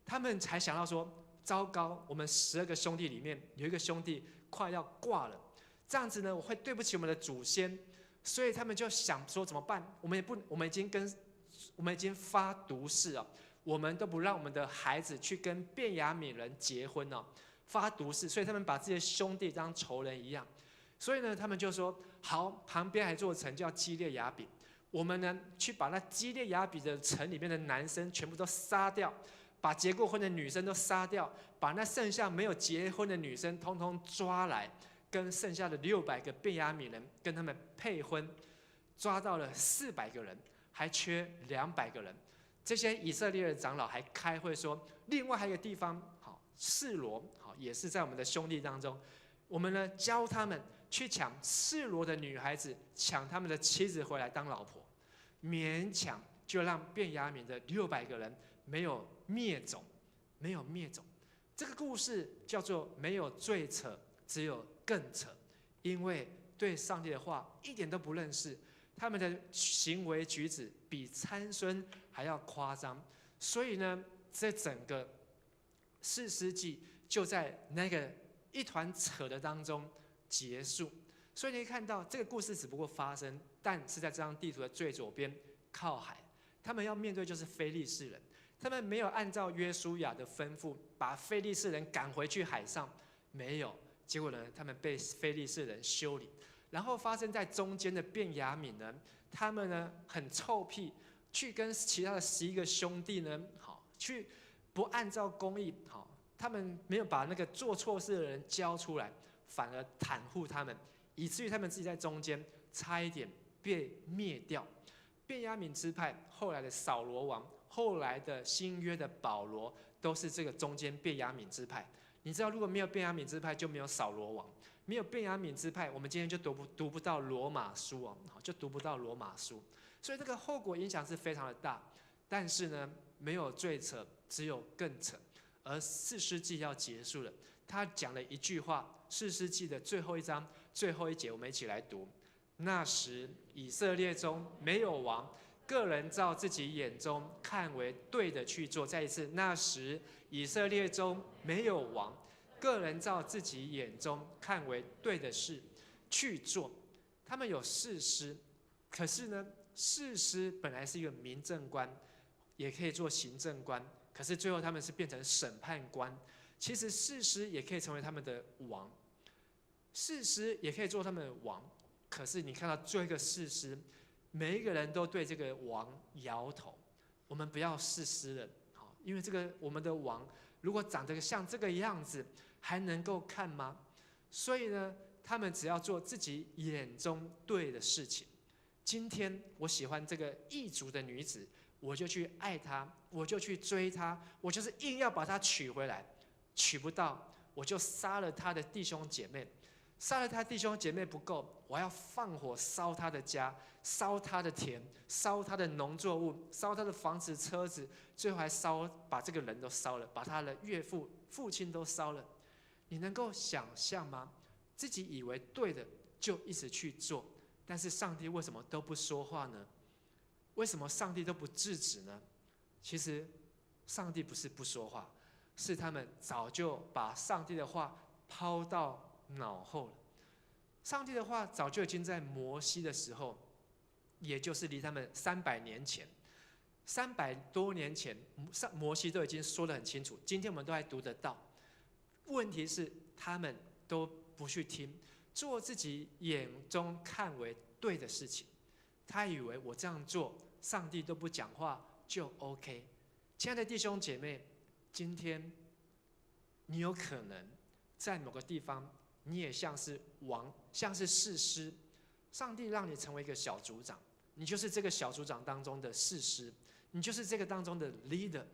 他们才想到说：糟糕，我们12个兄弟里面有一个兄弟快要挂了。这样子呢，我会对不起我们的祖先，所以他们就想说怎么办？我们已经发毒誓啊，我们都不让我们的孩子去跟便雅悯人结婚哦，发毒誓，所以他们把自己的兄弟当仇人一样。所以呢，他们就说好，旁边还做城叫基列雅比，我们呢去把那基列雅比的城里面的男生全部都杀掉，把结过婚的女生都杀掉，把那剩下没有结婚的女生通通抓来。跟剩下的600个便雅悯人跟他们配婚，抓到了400个人，还缺200个人。这些以色列的长老还开会说，另外还有一个地方，好，示罗，好，也是在我们的兄弟当中，我们呢教他们去抢示罗的女孩子，抢他们的妻子回来当老婆，勉强就让便雅悯的600个人没有灭种，没有灭种。这个故事叫做没有最扯，只有更扯，因为对上帝的话一点都不认识，他们的行为举止比参孙还要夸张，所以呢，这整个士师记就在那个一团扯的当中结束。所以你可以看到，这个故事只不过发生，但是在这张地图的最左边靠海，他们要面对就是非利士人，他们没有按照约书亚的吩咐把非利士人赶回去海上，没有。结果呢，他们被非利士人修理，然后发生在中间的便雅悯呢，他们呢很臭屁，去跟其他的11个兄弟呢，好去不按照公义，好，他们没有把那个做错事的人交出来，反而袒护他们，以至于他们自己在中间差一点被灭掉。便雅悯支派后来的扫罗王，后来的新约的保罗，都是这个中间便雅悯支派。你知道，如果没有便雅悯支派，就没有扫罗王；没有便雅悯支派，我们今天就读不到罗马书哦，就读不到罗马书。所以这个后果影响是非常的大。但是呢，没有最扯，只有更扯。而士师记要结束了，他讲了一句话，士师记的最后一章最后一节，我们一起来读：那时以色列中没有王，个人照自己眼中看为对的去做。再一次，那时以色列中没有王，个人照自己眼中看为对的事去做。他们有士师，可是呢，士师本来是一个民政官，也可以做行政官，可是最后他们是变成审判官。其实士师也可以成为他们的王，士师也可以做他们的王。可是你看到最后一个士师，每一个人都对这个王摇头。我们不要士师了，好，因为这个我们的王如果长得像这个样子，还能够看吗？所以呢，他们只要做自己眼中对的事情。今天我喜欢这个异族的女子，我就去爱她，我就去追她，我就是硬要把她娶回来。娶不到，我就杀了她的弟兄姐妹。杀了他弟兄姐妹不够，我要放火烧他的家，烧他的田，烧他的农作物，烧他的房子车子，最后还把这个人都烧了，把他的岳父父亲都烧了。你能够想象吗？自己以为对的就一直去做，但是上帝为什么都不说话呢？为什么上帝都不制止呢？其实上帝不是不说话，是他们早就把上帝的话抛到脑后了。上帝的话早就已经在摩西的时候，也就是离他们300年前，300多年前，摩西都已经说得很清楚。今天我们都还读得到。问题是他们都不去听，做自己眼中看为对的事情。他以为我这样做，上帝都不讲话就 OK。亲爱的弟兄姐妹，今天你有可能在某个地方，你也像是王，像是士师，上帝让你成为一个小组长，你就是这个小组长当中的士师，你就是这个当中的 leader。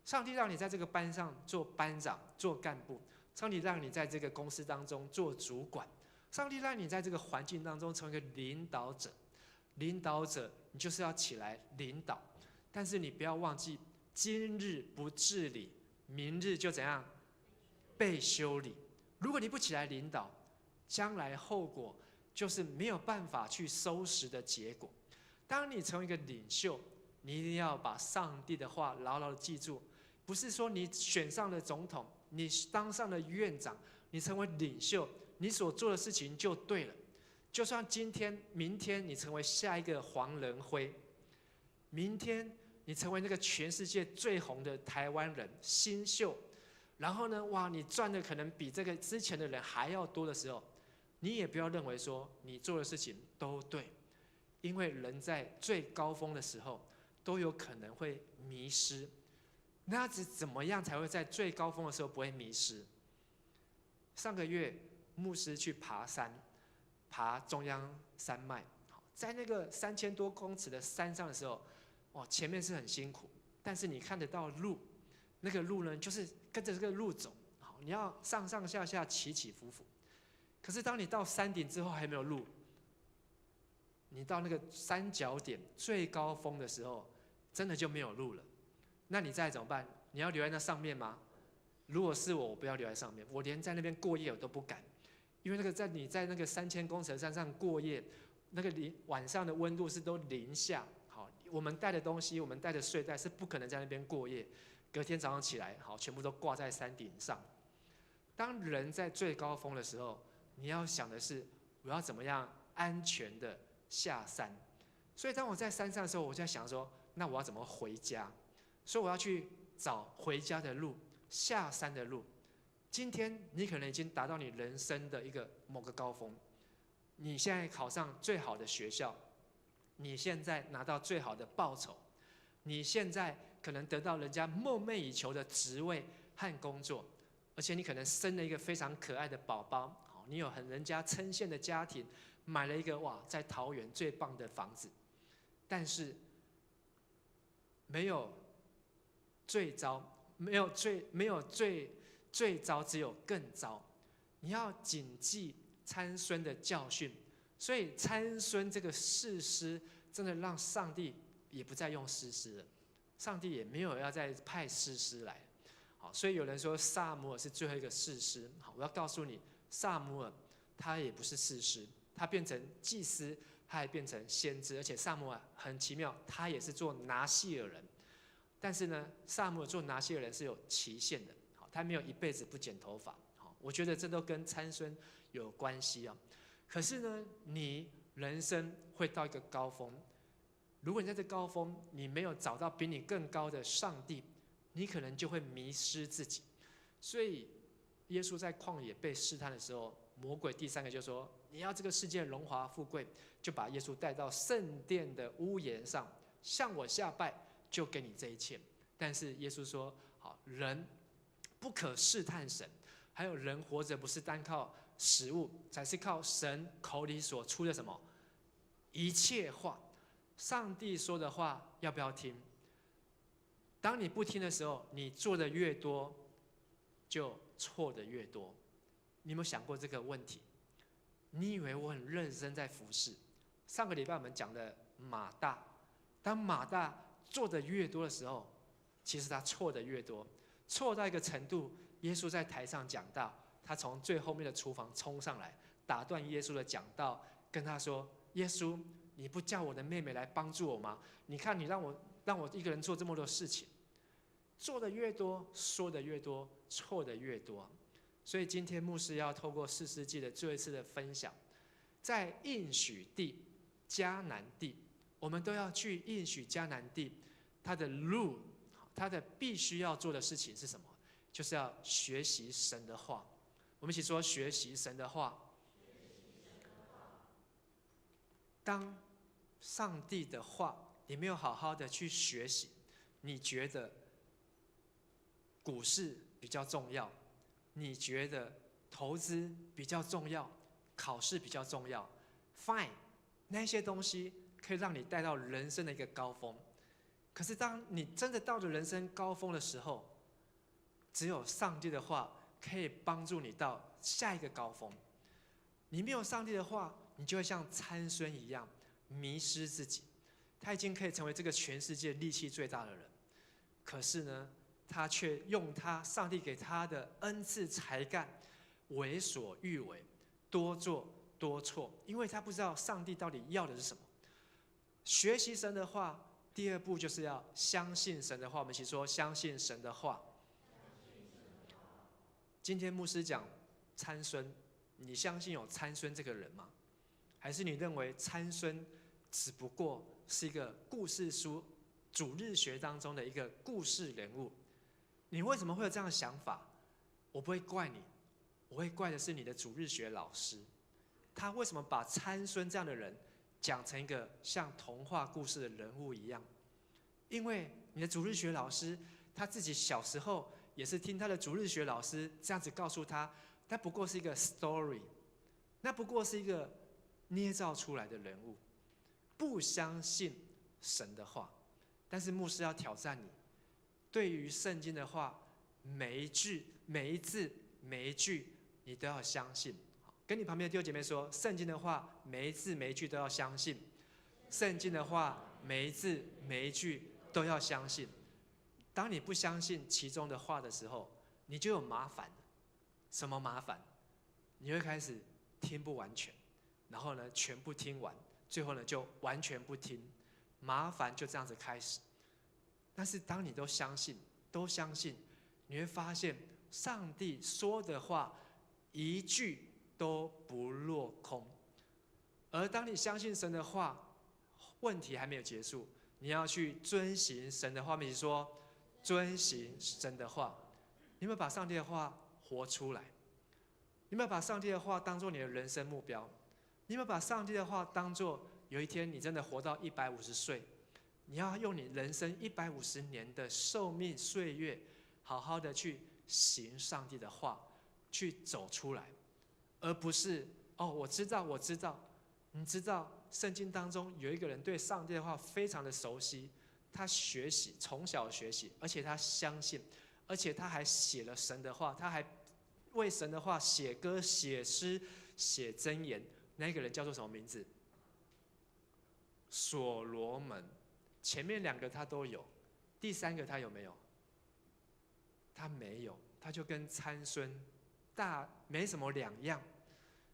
上帝让你在这个班上做班长、做干部，上帝让你在这个公司当中做主管，上帝让你在这个环境当中成为一个领导者。领导者，你就是要起来领导，但是你不要忘记，今日不治理，明日就怎样被修理。如果你不起来领导，将来后果就是没有办法去收拾的结果。当你成为一个领袖，你一定要把上帝的话牢牢的记住。不是说你选上了总统，你当上了院长，你成为领袖，你所做的事情就对了。就算今天、明天你成为下一个黄仁辉，明天你成为那个全世界最红的台湾人新秀，然后呢，哇，你赚的可能比这个之前的人还要多的时候，你也不要认为说你做的事情都对，因为人在最高峰的时候都有可能会迷失。那怎么样才会在最高峰的时候不会迷失？上个月牧师去爬山，爬中央山脉，在那个3000多公尺的山上的时候，哇，前面是很辛苦，但是你看得到路，那个路呢，就是跟着这个路走，你要上上下下起起伏伏。可是当你到山顶之后还没有路，你到那个山脚点最高峰的时候，真的就没有路了。那你再怎么办？你要留在那上面吗？如果是我不要留在上面，我连在那边过夜我都不敢，因为你在那个3000公尺的山上过夜，那个晚上的温度是都零下。好，我们带的东西，我们带的睡袋是不可能在那边过夜。隔天早上起来，好，全部都挂在山顶上。当人在最高峰的时候，你要想的是，我要怎么样安全的下山。所以当我在山上的时候，我就在想说，那我要怎么回家？所以我要去找回家的路，下山的路。今天你可能已经达到你人生的某个高峰，你现在考上最好的学校，你现在拿到最好的报酬，你现在可能得到人家梦寐以求的职位和工作，而且你可能生了一个非常可爱的宝宝，你有人家称羡的家庭，买了一个在桃园最棒的房子。但是没有最糟，没有最糟，只有更糟。你要谨记参孙的教训。所以参孙这个士师，真的让上帝也不再用士师了，上帝也没有要再派士师来。好，所以有人说撒母耳是最后一个士师。好，我要告诉你，撒母耳他也不是士师，他变成祭司，他还变成先知，而且撒母耳很奇妙，他也是做拿细耳人。但是呢，撒母耳做拿细耳人是有期限的，他没有一辈子不剪头发。我觉得这都跟参孙有关系啊。可是呢，你人生会到一个高峰，如果你在这高峰，你没有找到比你更高的上帝，你可能就会迷失自己。所以耶稣在旷野被试探的时候，魔鬼第三个就说：你要这个世界荣华富贵，就把耶稣带到圣殿的屋檐上，向我下拜，就给你这一切。但是耶稣说：好，人不可试探神，还有人活着不是单靠食物，才是靠神口里所出的什么一切话。上帝说的话要不要听？当你不听的时候，你做的越多，就错的越多。你有没有想过这个问题？你以为我很认真在服侍？上个礼拜我们讲的马大，当马大做的越多的时候，其实他错的越多，错到一个程度，耶稣在台上讲道，他从最后面的厨房冲上来，打断耶稣的讲道，跟他说：耶稣，你不叫我的妹妹来帮助我吗？你看你让我一个人做这么多事情，做的越多，说的越多，错的越多。所以今天牧师要透过士师记的最后一次的分享，在应许地迦南地，我们都要去应许迦南地，他的路，他的必须要做的事情是什么？就是要学习神的话。我们一起说：学习神的话。当上帝的话你没有好好的去学习，你觉得股市比较重要，你觉得投资比较重要，考试比较重要 ，fine， 那些东西可以让你带到人生的一个高峰。可是当你真的到了人生高峰的时候，只有上帝的话可以帮助你到下一个高峰。你没有上帝的话，你就会像参孙一样迷失自己。他已经可以成为这个全世界力气最大的人，可是呢，他却用上帝给他的恩赐才干，为所欲为，多做多错，因为他不知道上帝到底要的是什么。学习神的话，第二步就是要相信神的话。我们一起说：相信神的话。今天牧师讲参孙，你相信有参孙这个人吗？还是你认为参孙只不过是一个故事书主日学当中的一个故事人物？你为什么会有这样的想法？我不会怪你，我会怪的是你的主日学老师。他为什么把参孙这样的人讲成一个像童话故事的人物一样？因为你的主日学老师他自己小时候也是听他的主日学老师这样子告诉他，那不过是一个 story， 那不过是一个捏造出来的人物，不相信神的话。但是牧师要挑战你，对于圣经的话，每一句、每一字、每一句，你都要相信。跟你旁边的弟兄姐妹说，圣经的话，每一字每一句都要相信。圣经的话，每一字每一句都要相信。当你不相信其中的话的时候，你就有麻烦。什么麻烦？你会开始听不完全，然后呢，全部听完，最后呢，就完全不听。麻烦就这样子开始。但是当你都相信，你会发现上帝说的话一句都不落空。而当你相信神的话，问题还没有结束，你要去遵行神的话。我们一起说：遵行神的话。你有没有把上帝的话活出来？你有没有把上帝的话当作你的人生目标？你有没有把上帝的话当作有一天你真的活到150岁，你要用你人生150年的寿命岁月，好好的去行上帝的话，去走出来，而不是我知道。你知道圣经当中有一个人对上帝的话非常的熟悉，他从小学习，而且他相信，而且他还写了神的话，他还为神的话写歌、写诗、写箴言。那个人叫做什么名字？所罗门。前面2个他都有，第3个他有没有？他没有，他就跟参孙没什么两样。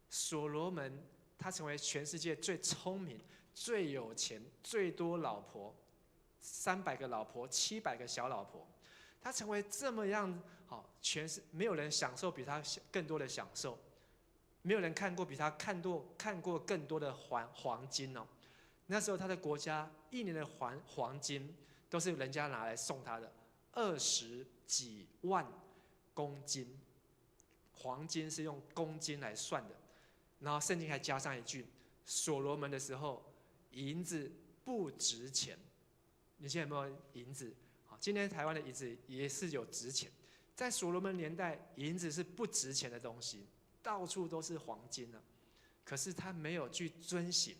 所罗门他成为全世界最聪明、最有钱、最多老婆，300个老婆，700个小老婆。他成为这么样好，没有人享受比他更多的享受，没有人看过比他看过更多的黄金哦。那时候他的国家1年的黄金都是人家拿来送他的，20几万公斤，黄金是用公斤来算的。然后圣经还加上一句：所罗门的时候，银子不值钱。你现在有没有银子？好，今天台湾的银子也是有值钱，在所罗门年代，银子是不值钱的东西，到处都是黄金啊。可是他没有去遵行，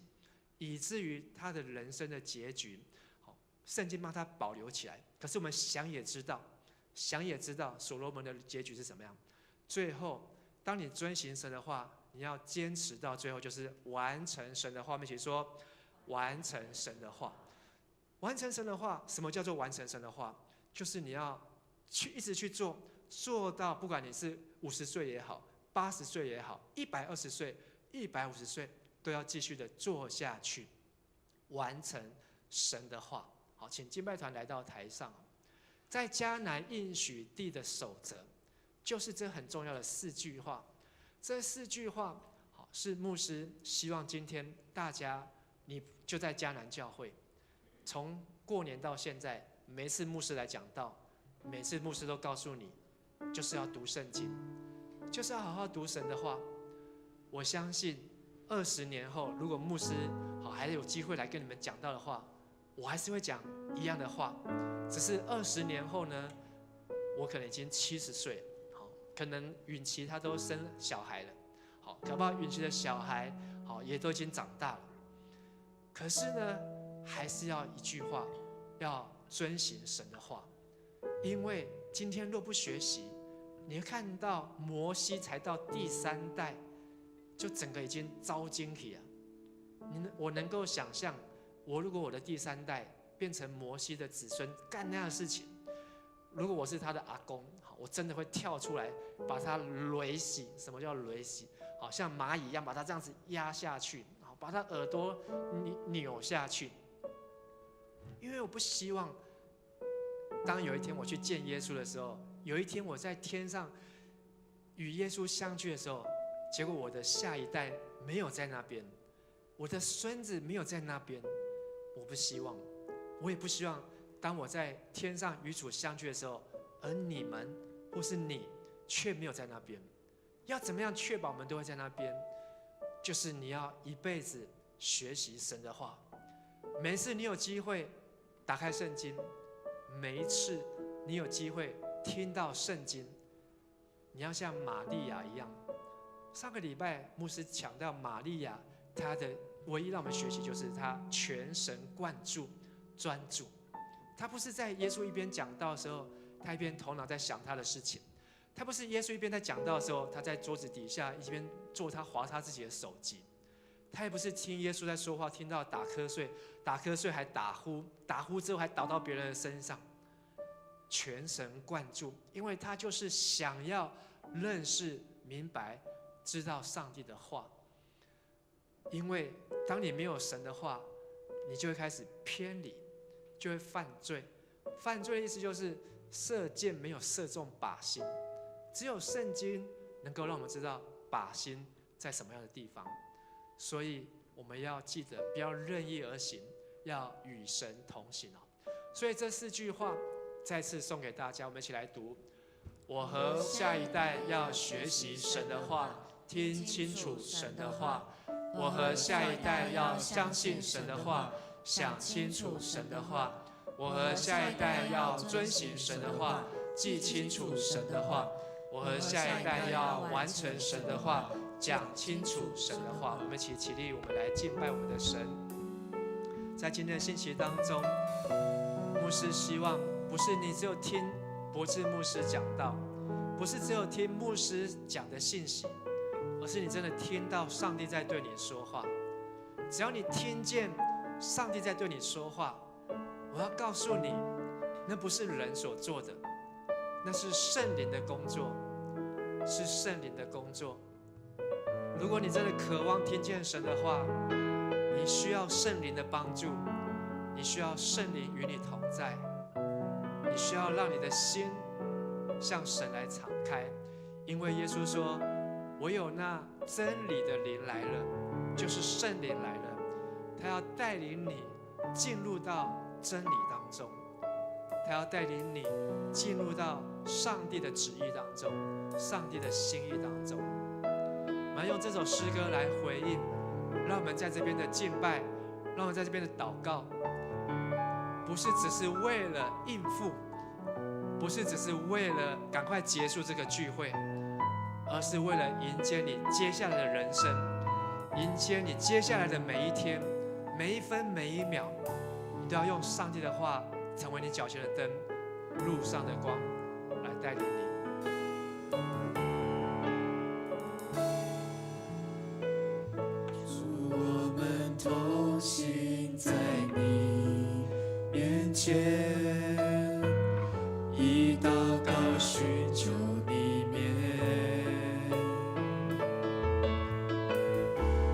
以至于他的人生的结局，圣经帮他保留起来。可是我们想也知道，所罗门的结局是什么样？最后，当你遵行神的话，你要坚持到最后，就是完成神的话。我们一起说，完成神的话。完成神的话，什么叫做完成神的话？就是你要一直去做，做到不管你是50岁也好，80岁也好，120岁、150岁，都要继续的做下去，完成神的话。好，请敬拜团来到台上。在迦南应许地的守则，就是这很重要的4句话。这4句话，是牧师希望今天大家，你就在迦南教会，从过年到现在，每一次牧师来讲道，每次牧师都告诉你，就是要读圣经，就是要好好读神的话。我相信20年后，如果牧师还有机会来跟你们讲道的话，我还是会讲一样的话，只是20年后呢，我可能已经70岁，可能允琪他都生小孩了，搞不好允琪的小孩也都已经长大了。可是呢，还是要一句话，要遵行神的话。因为今天若不学习，你会看到摩西才到第3代，就整个已经糟精体了。我能够想象，如果我的第3代变成摩西的子孙干那样的事情，如果我是他的阿公，我真的会跳出来把他擂死。什么叫擂死？好像蚂蚁一样把他这样子压下去，把他耳朵扭下去。因为我不希望，当有一天我去见耶稣的时候，有一天我在天上与耶稣相聚的时候，结果我的下一代没有在那边，我的孙子没有在那边。我不希望，我也不希望，当我在天上与主相聚的时候，而你们或是你却没有在那边。要怎么样确保我们都会在那边？就是你要一辈子学习神的话。每一次你有机会打开圣经，每一次你有机会听到圣经，你要像玛利亚一样。上个礼拜牧师强调玛利亚，她的唯一让我们学习就是她全神贯注、专注。她不是在耶稣一边讲道的时候，她一边头脑在想她的事情；她不是耶稣一边在讲道的时候，她在桌子底下一边划她自己的手机；她也不是听耶稣在说话，听到打瞌睡还打呼之后还倒到别人的身上。全神贯注，因为她就是想要认识、明白、知道上帝的话。因为当你没有神的话，你就会开始偏离，就会犯罪。犯罪的意思就是射箭没有射中靶心，只有圣经能够让我们知道靶心在什么样的地方。所以我们要记得，不要任意而行，要与神同行。所以这4句话再次送给大家，我们一起来读。我和下一代要学习神的话，听清楚神的话。我和下一代要相信神的话，想清楚神的话。我和下一代要遵行神的话，记清楚神的话。我和下一代要完成神的话，讲清楚神的话。我们一起起立，我们来敬拜我们的神。在今天的信息当中，牧师希望不是你只有听柏志牧师讲道，不是只有听牧师讲的信息，而是你真的听到上帝在对你说话。只要你听见上帝在对你说话，我要告诉你，那不是人所做的，那是圣灵的工作，是圣灵的工作。如果你真的渴望听见神的话，你需要圣灵的帮助，你需要圣灵与你同在，你需要让你的心向神来敞开。因为耶稣说，唯有那真理的灵来了，就是圣灵来了，他要带领你进入到真理当中。他要带领你进入到上帝的旨意当中，上帝的心意当中。我们用这首诗歌来回应，让我们在这边的敬拜，让我们在这边的祷告，不是只是为了应付，不是只是为了赶快结束这个聚会，而是为了迎接你接下来的人生，迎接你接下来的每一天，每一分每一秒，你都要用上帝的话成为你脚前的灯，路上的光，来带领你。主，我们同行在你面前，以祷告寻求你面。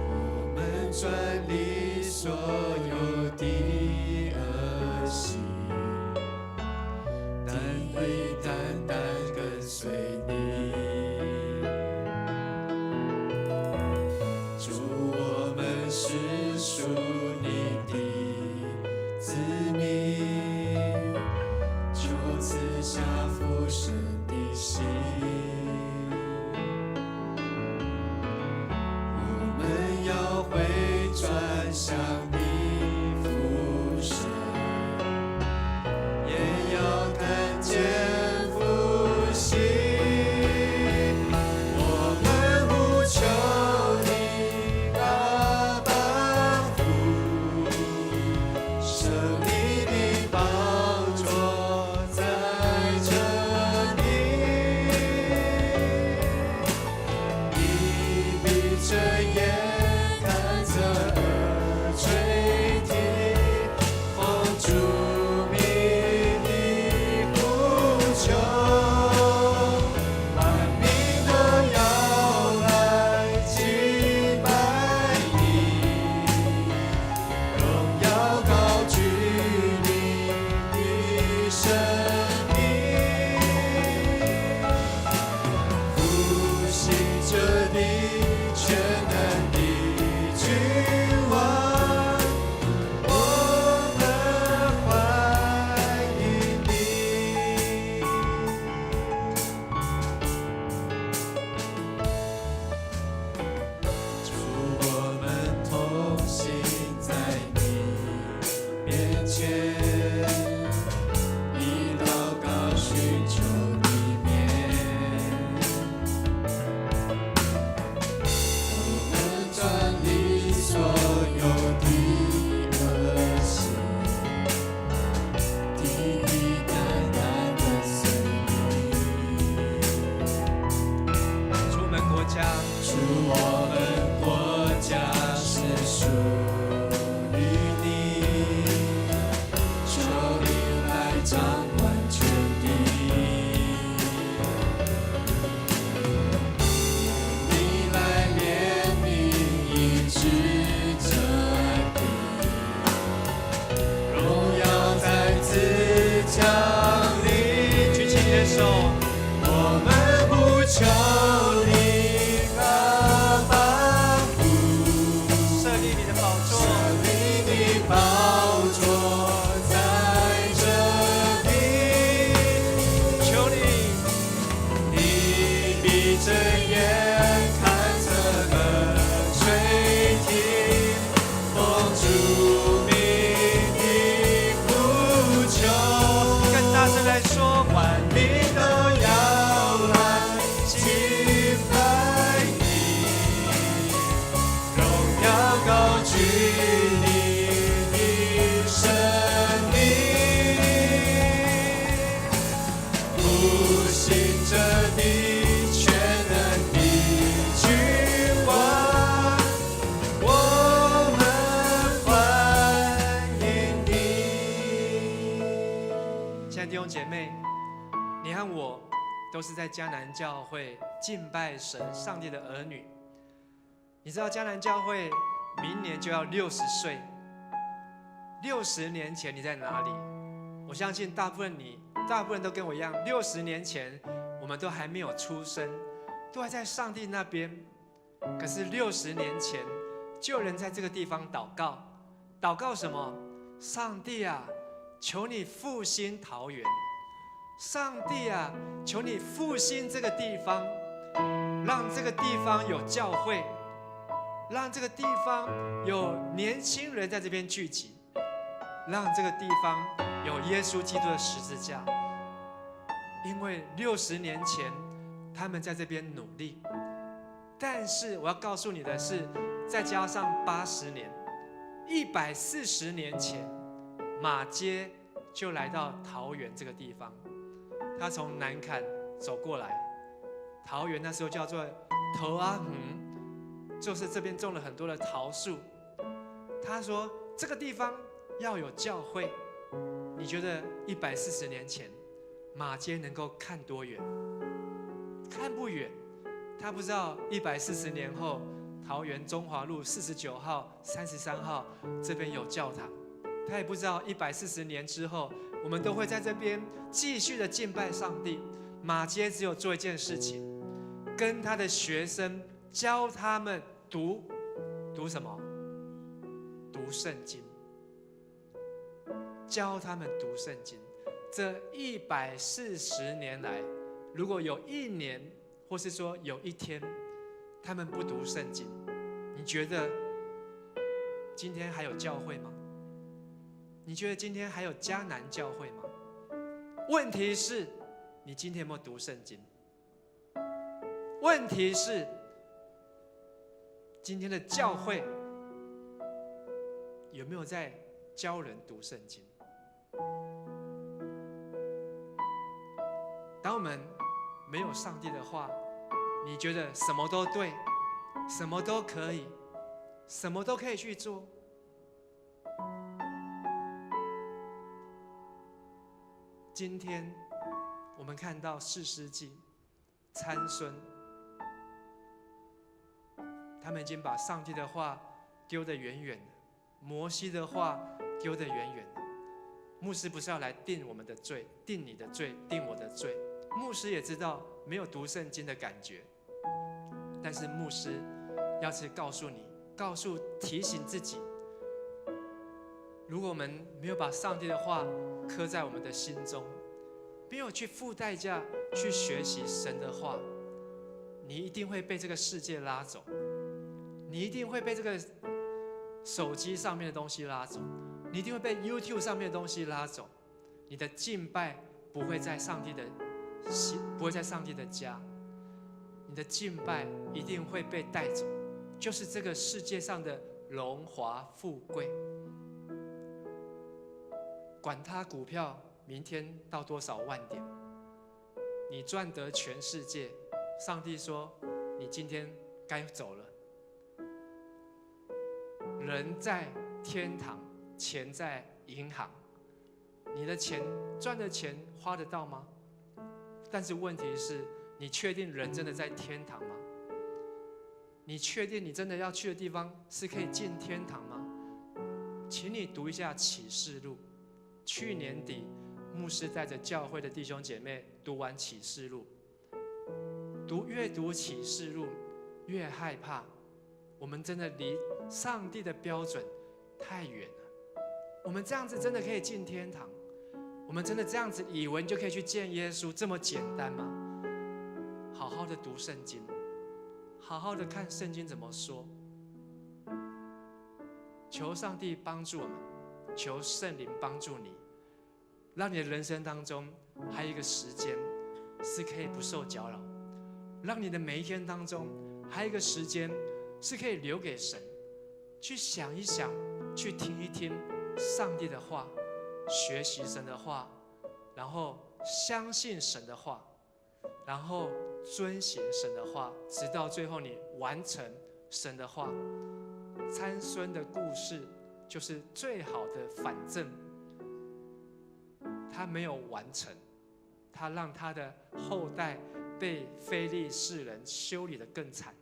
我们转离所有的恶行，单单跟随你。主，我们是属你的子民，求赐下福生的心。我们要回转向你福生，也要看见复兴。我们呼求你阿爸父，圣灵的宝座在这里，你闭着眼看着耳垂听，奉主名的呼求，万民都要来敬拜你，荣耀高举你的生命，复兴着你全能的君王，我们欢迎你。主，我们同行在你面前，以祷告寻求你面。我们转离所有的恶行，单单跟随你。主，我们国家主，我们国家是属于你，求你来掌管全地，你来怜悯医治这地，荣耀再次降临。举起你的手，我们呼求你阿爸父，设立你的宝座，你的宝座在这里，求你你闭着眼看着耳垂听，奉主名的呼求，更大声来说，万民都要来敬拜你，荣耀高举你的生命，复兴着你全能的君王，我们欢迎你。亲爱的弟兄姐妹，你和我都是在迦南教会敬拜神、上帝的儿女。你知道迦南教会明年就要60岁，60年前你在哪里？我相信大部分人都跟我一样，60年前我们都还没有出生，都还在上帝那边。可是60年前，就有人在这个地方祷告，祷告什么？上帝啊，求你复兴桃园。上帝啊，求你复兴这个地方，让这个地方有教会，让这个地方有年轻人在这边聚集，让这个地方有耶稣基督的十字架。因为60年前他们在这边努力，但是我要告诉你的是，再加上80年，140年前，马偕就来到桃园这个地方。他从南崁走过来，桃园那时候叫做头阿หื，就是这边种了很多的桃树。他说这个地方要有教会。你觉得140年前马偕能够看多远？看不远。他不知道140年后，桃园中华路49号、33号这边有教堂。他也不知道140年之后，我们都会在这边继续的敬拜上帝。马偕只有做一件事情，跟他的学生教他们读什么？读圣经。教他们读圣经。这140年来，如果有1年，或是说有1天，他们不读圣经，你觉得今天还有教会吗？你觉得今天还有迦南教会吗？问题是，你今天有没有读圣经？问题是，今天的教会有没有在教人读圣经？当我们没有上帝的话，你觉得什么都对，什么都可以，什么都可以去做。今天我们看到士师记、参孙，他们已经把上帝的话丢得远远的，摩西的话丢得远远的。牧师不是要来定我们的罪，定你的罪，定我的罪。牧师也知道没有读圣经的感觉，但是牧师要是告诉你，提醒自己，如果我们没有把上帝的话刻在我们的心中，没有去付代价去学习神的话，你一定会被这个世界拉走，你一定会被这个手机上面的东西拉走，你一定会被 YouTube 上面的东西拉走。你的敬拜不会在上帝的家，你的敬拜一定会被带走，就是这个世界上的荣华富贵。管他股票明天到多少万点，你赚得全世界，上帝说你今天该走了。人在天堂，钱在银行，你的钱赚的钱花得到吗？但是问题是，你确定人真的在天堂吗？你确定你真的要去的地方是可以进天堂吗？请你读一下启示录。去年底，牧师带着教会的弟兄姐妹读完启示录，越读启示录越害怕，我们真的离上帝的标准太远了。我们这样子真的可以进天堂？我们真的这样子以为就可以去见耶稣，这么简单吗？好好的读圣经，好好的看圣经怎么说。求上帝帮助我们，求圣灵帮助你，让你的人生当中还有一个时间是可以不受搅扰，让你的每一天当中还有一个时间是可以留给神，去想一想，去听一听上帝的话，学习神的话，然后相信神的话，然后遵行神的话，直到最后你完成神的话。参孙的故事就是最好的反证，他没有完成，他让他的后代被非利士人修理得更惨，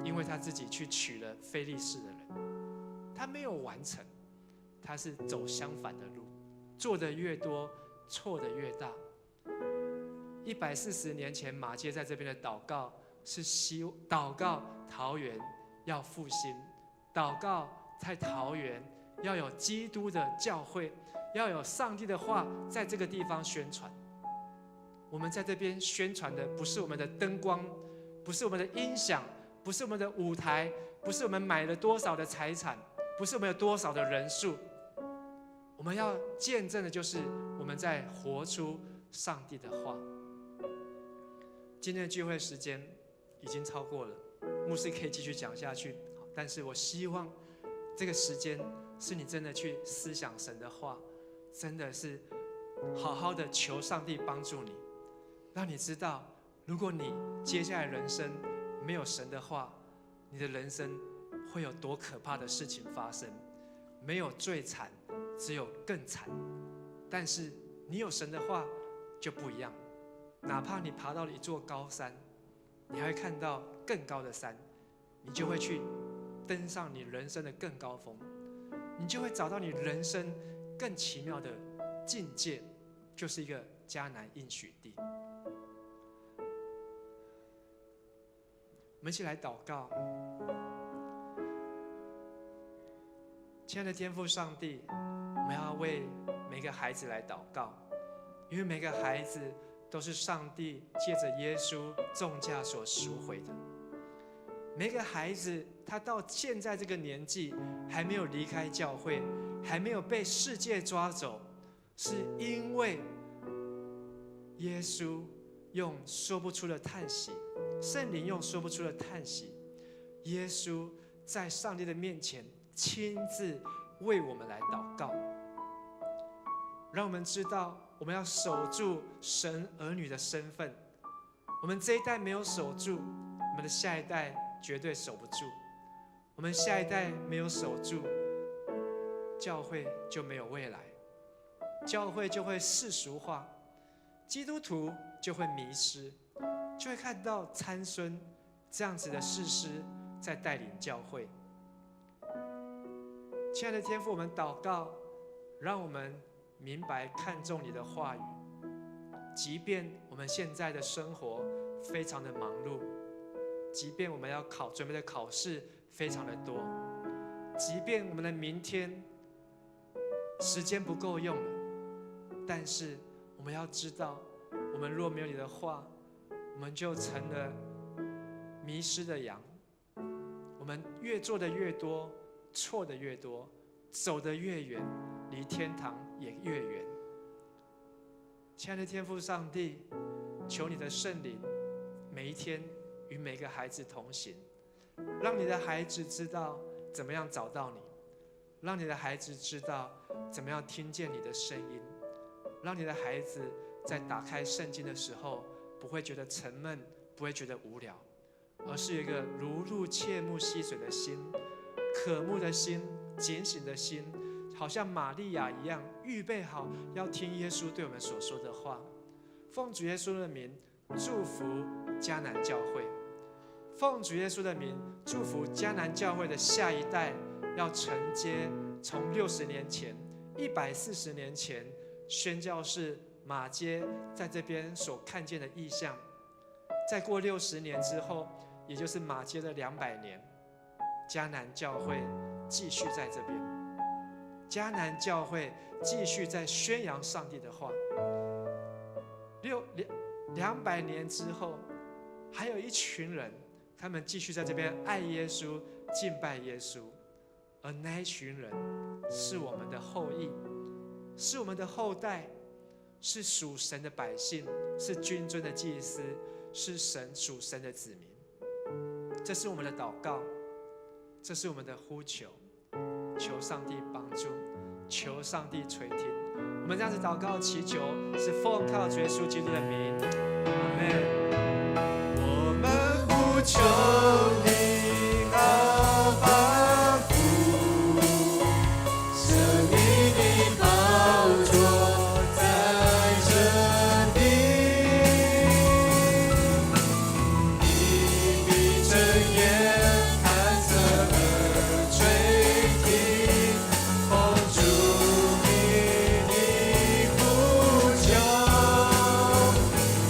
因为他自己去娶了非利士的人。他没有完成，他是走相反的路，做得越多，错得越大。140年前马偕在这边的祷告是祷告桃园要复兴，祷告在桃园要有基督的教会，要有上帝的话在这个地方宣传。我们在这边宣传的不是我们的灯光，不是我们的音响，不是我们的舞台，不是我们买了多少的财产，不是我们有多少的人数。我们要见证的就是我们在活出上帝的话。今天的聚会时间已经超过了，牧师可以继续讲下去，但是我希望这个时间是你真的去思想神的话，真的是好好的求上帝帮助你，让你知道，如果你接下来人生没有神的话，你的人生会有多可怕的事情发生。没有最惨，只有更惨。但是你有神的话就不一样，哪怕你爬到了一座高山，你还会看到更高的山，你就会去登上你人生的更高峰，你就会找到你人生更奇妙的境界，就是一个迦南应许地。我们一起来祷告。亲爱的天父上帝，我们要为每个孩子来祷告，因为每个孩子都是上帝借着耶稣重价所赎回的。每个孩子他到现在这个年纪还没有离开教会，还没有被世界抓走，是因为耶稣用说不出的叹息，圣灵用说不出的叹息，耶稣在上帝的面前亲自为我们来祷告，让我们知道我们要守住神儿女的身份。我们这一代没有守住，我们的下一代绝对守不住。我们下一代没有守住，教会就没有未来，教会就会世俗化，基督徒就会迷失，就会看到参孙这样子的士师在带领教会。亲爱的天父，我们祷告，让我们明白看重你的话语。即便我们现在的生活非常的忙碌，即便我们要准备的考试非常的多，即便我们的明天时间不够用了，但是我们要知道，我们若没有你的话，我们就成了迷失的羊。我们越做的越多，错的越多，走得越远，离天堂也越远。亲爱的天父上帝，求你的圣灵每一天与每个孩子同行，让你的孩子知道怎么样找到你，让你的孩子知道怎么样听见你的声音，让你的孩子在打开圣经的时候不会觉得沉闷，不会觉得无聊，而是有一个如入切木溪水的心，渴慕的心，警醒的心，好像玛利亚一样，预备好要听耶稣对我们所说的话。奉主耶稣的名，祝福迦南教会。奉主耶稣的名，祝福迦南教会的下一代，要承接从60年前、140年前宣教士马街在这边所看见的异象。再过60年之后，也就是马街的200年，迦南教会继续在这边，迦南教会继续在宣扬上帝的话。200年之后，还有一群人，他们继续在这边爱耶稣、敬拜耶稣，而那一群人是我们的后裔，是我们的后代，是属神的百姓，是君尊的祭司，是属神的子民。这是我们的祷告，这是我们的呼求，求上帝帮助，求上帝垂听。我们这样子祷告祈求，是奉靠主耶稣基督的名，阿们。我们呼求你，阿爸父，生命的宝座在这里，你闭着眼看侧耳垂听，奉主你的呼求，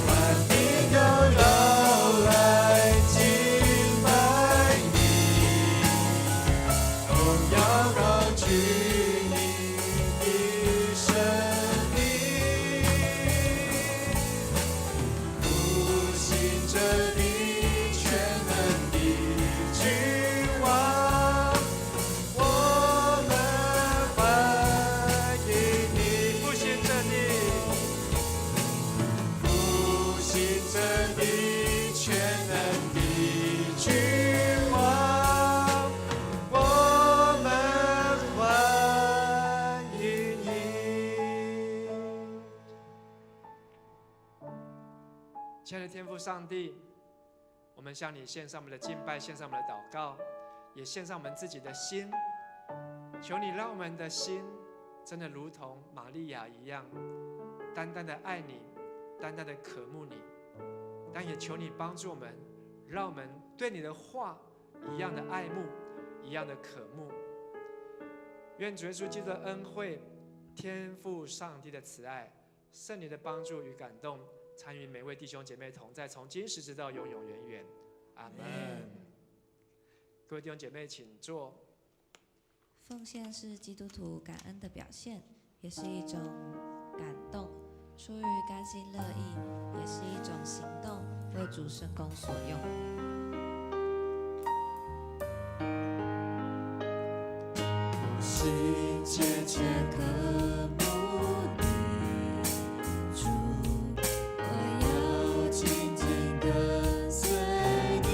万民都要来敬着你全能的君王，我们欢迎你，复兴着你，复兴着你全能的君王，我们欢迎你。亲爱的天父上帝，我们向你献上我们的敬拜，献上我们的祷告，也献上我们自己的心。求你让我们的心真的如同玛利亚一样，单单的爱你，单单的渴慕你。但也求你帮助我们，让我们对你的话一样的爱慕，一样的渴慕。愿主耶稣基督的恩惠、天父上帝的慈爱、圣灵的帮助与感动，参与每位弟兄姐妹同在，从今时直到永永远远。阿门。各位弟兄姐妹，请坐。奉献是基督徒感恩的表现，也是一种感动，出于甘心乐意，也是一种行动，为主圣工所用。我心切切渴慕你，主，我要紧紧跟随你。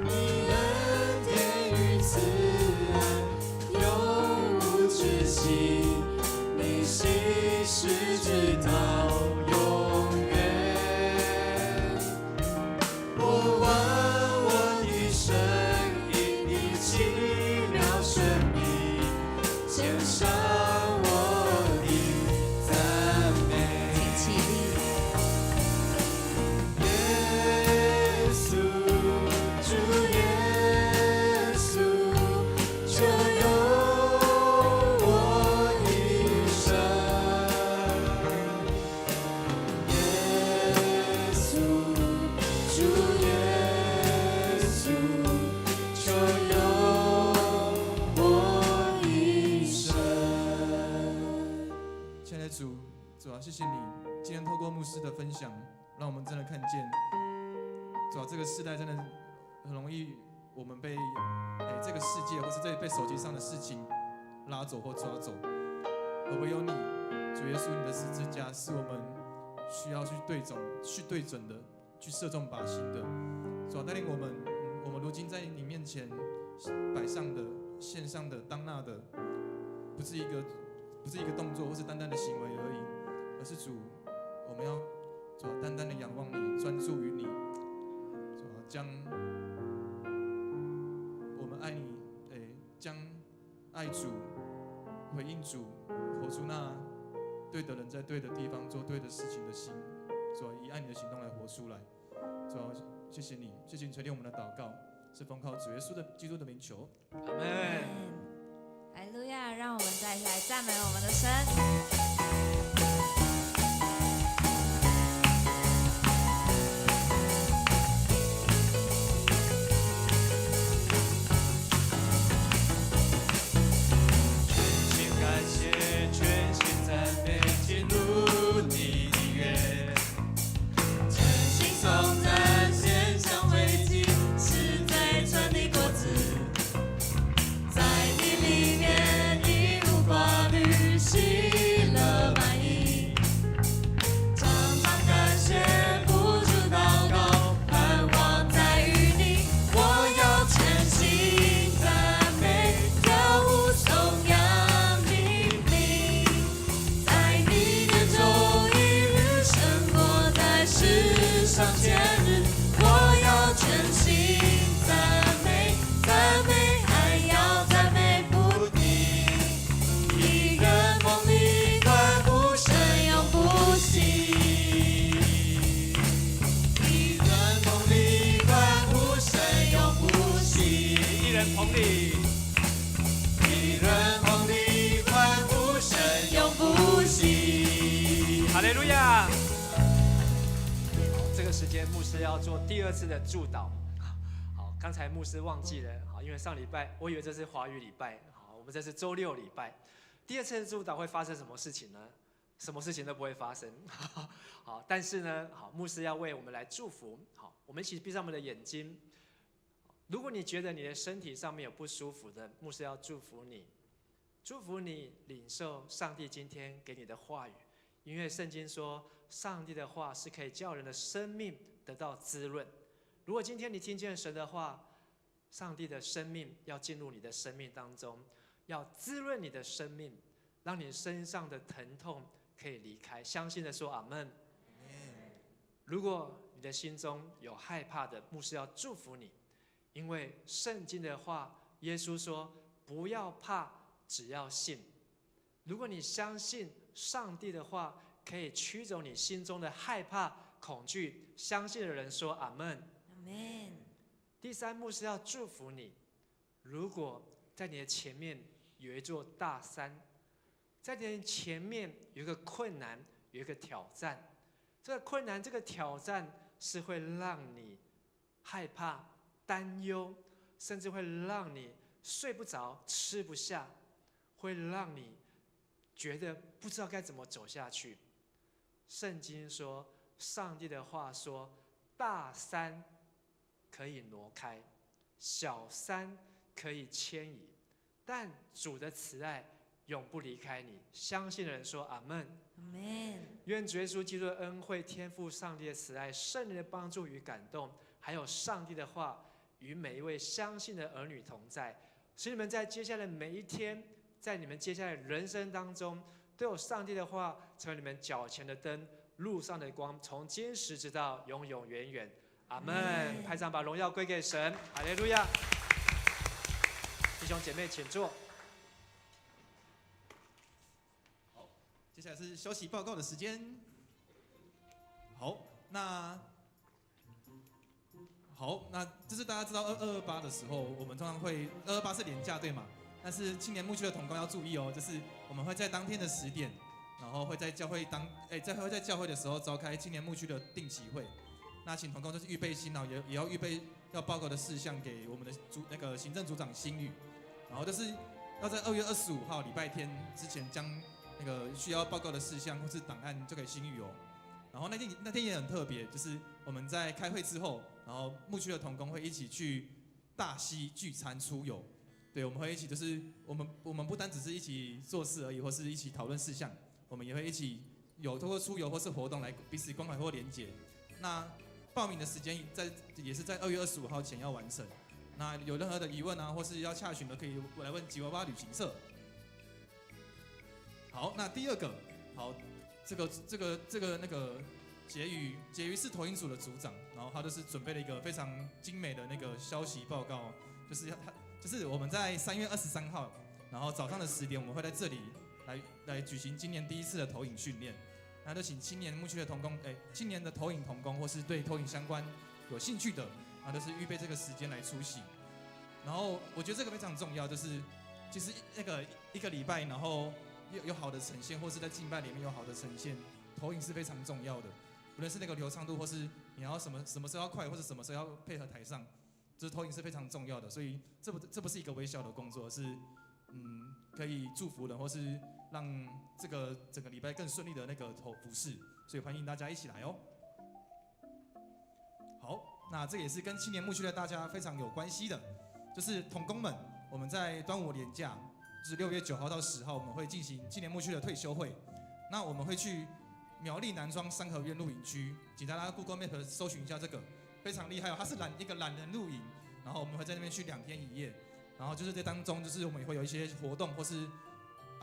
你恩典与慈爱永无止息，你心是直到永远。我望我的生命，你奇妙生命，献上我的赞美。请起立。耶稣，主耶稣，就有我一生。耶稣，主耶稣，就有我一生。亲爱的主啊，谢谢你今天透过牧师的分享，让我们真的看见，主啊，这个时代真的很容易我们被这个世界或是被手机上的事情拉走或抓走，而唯有你，主耶稣，你的十字架是我们需要去对准的，去射中靶心的。主啊，带领我们，我们如今在你面前摆上的、献上的、当纳的，不是一个动作或是单单的行为而已，而是主，我们要主啊单单的仰望你，专注于你，主啊将我们爱你，将爱主、回应主，活出那对的人在对的地方做对的事情的心，主啊以爱你的行动来活出来。主啊，谢谢你，谢谢你垂听我们的祷告，是奉靠主耶稣的基督的名求。阿门。哈利路亚！让我们再一起来赞美我们的神。全心感谢，全心赞美，进入你的约，真心颂赞，献上为祭，是最纯的果子，在你里面一无挂虑，喜乐满溢，常常感谢，不住祷告，盼望在于你，我要全心赞美，跳舞颂扬你名，在你眼中一日胜过在世上千日，我要全心赞美，赞美还要赞美不停，一人梦里欢呼声永不息，一人梦里欢呼声永不息，一人捧你，一人梦里欢呼声永不息。哈利路亚。这个时间牧师要做第二次的祝祷。好，刚才牧师忘记了，好，因为上礼拜我以为这是华语礼拜，好，我们这是周六礼拜。第二次的祝祷会发生什么事情呢？什么事情都不会发生。好，但是呢，好，牧师要为我们来祝福。好，我们一起闭上我们的眼睛。如果你觉得你的身体上面有不舒服的，牧师要祝福你，祝福你领受上帝今天给你的话语，因为圣经说，上帝的话是可以叫人的生命得到滋润。如果今天你听见神的话，上帝的生命要进入你的生命当中，要滋润你的生命，让你身上的疼痛可以离开。相信的说阿们。如果你的心中有害怕的，牧师要祝福你，因为圣经的话，耶稣说不要怕，只要信。如果你相信上帝的话可以驱走你心中的害怕恐惧，相信的人说阿们。阿门。第三，牧师要祝福你，如果在你的前面有一座大山，在你的前面有一个困难，有一个挑战，这个困难这个挑战是会让你害怕担忧，甚至会让你睡不着吃不下，会让你觉得不知道该怎么走下去。圣经说，上帝的话说，大山可以挪开，小山可以迁移，但主的慈爱永不离开你。相信的人说阿们。阿门。愿主耶稣基督的恩惠、天父上帝的慈爱、圣灵的帮助与感动，还有上帝的话与每一位相信的儿女同在，使你们在接下来每一天，在你们接下来人生当中，都有上帝的话成为你们脚前的灯，路上的光，从今时直到永永远远。阿们。拍掌把荣耀归给神，哈利路亚。弟兄姐妹请坐。好，接下来是休息报告的时间。好，那就是大家知道228的时候，我们通常会228是连假对吗？但是青年牧区的同工要注意哦，就是我们会在当天的10点，然后会在教会在教会的时候召开青年牧区的定期会。那请同工就是预备心，然后也要预备要报告的事项给我们的行政组长新宇，然后就是要在2月25号礼拜天之前将那个需要报告的事项或是档案就给新宇哦。然后那天也很特别，就是我们在开会之后，然后牧区的同工会一起去大溪聚餐出游。对，我们会一起，就是我们不单只是一起做事而已，或是一起讨论事项，我们也会一起有透过出游或是活动来彼此关怀或连结。那报名的时间也是在2月25号前要完成。那有任何的疑问啊，或是要洽询的，可以来问吉娃娃旅行社。好，那第二个，好，这个那个婕妤是投影组的组长，然后他就是准备了一个非常精美的那个消息报告，就是我们在3月23号，然后早上的10点，我们会在这里来举行今年第一次的投影训练。那就请青年牧区的同工，青年的投影同工，或是对投影相关有兴趣的，然后就是预备这个时间来出席。然后我觉得这个非常重要，就是其实那个一个礼拜，然后有好的呈现，或是在敬拜里面有好的呈现，投影是非常重要的。无论是那个流畅度，或是你要什么时候要快，或者什么时候要配合台上，就是投影是非常重要的。所以这不是一个微小的工作，是可以祝福人，或是让这个整个礼拜更顺利的那个服事，所以欢迎大家一起来哦。好，那这也是跟青年牧区的大家非常有关系的，就是同工们，我们在端午连假，就是6月9号到10号，我们会进行青年牧区的退休会。那我们会去苗栗南庄三合院露营区，请大家 Google Map 搜寻一下这个，非常厉害哦，它是一个懒人露营，然后我们会在那边去2天1夜。然后就是在当中，就是我们也会有一些活动，或是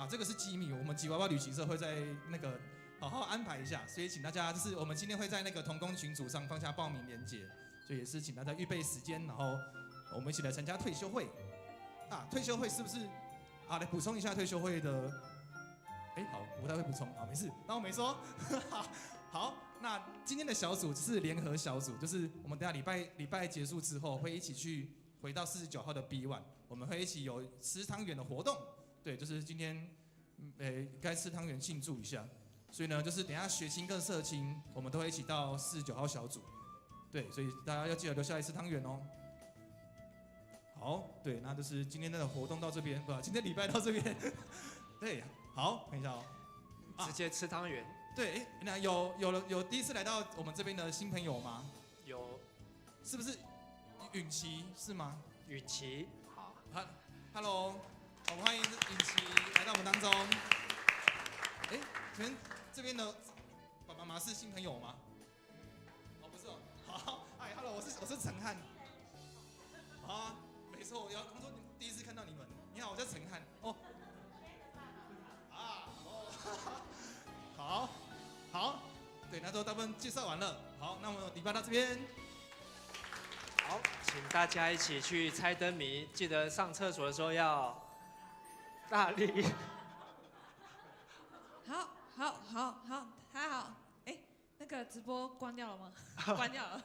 这个是机密，我们吉娃娃旅行社会在那个好好安排一下，所以请大家就是我们今天会在那个同工群组上放下报名链接，所以也是请大家预备时间，然后我们一起来参加退休会。退休会是不是来补充一下退休会的？好，我不太会补充，好，没事，当我没说。好，那今天的小组是联合小组，就是我们等下礼拜结束之后会一起去回到49号的 B1。我们会一起有吃汤圆的活动，对，就是今天，该吃汤圆庆祝一下。所以呢，就是等一下学青跟社青，我们都会一起到49号小组，对，所以大家要记得留下来吃汤圆哦。好，对，那就是今天的活动到这边，不，今天礼拜到这边，对，好，看一下哦。啊直接吃汤圆。对，哎，那有第一次来到我们这边的新朋友吗？有是不是允琪是吗？允琪，好， Hello， 我们欢迎允琪来到我们当中。哎，可能这边的爸爸妈妈是新朋友吗？哦，不是哦。好，嗨 ，Hello， 我是陈汉。啊，没错，他说第一次看到你们。你好，我叫陈汉。哦。啊，哦，好，对，那都大部分介绍完了。好，那我们礼拜到这边。好，请大家一起去猜灯谜，记得上厕所的时候要大力。好，大家好，哎，那个直播关掉了吗？关掉了。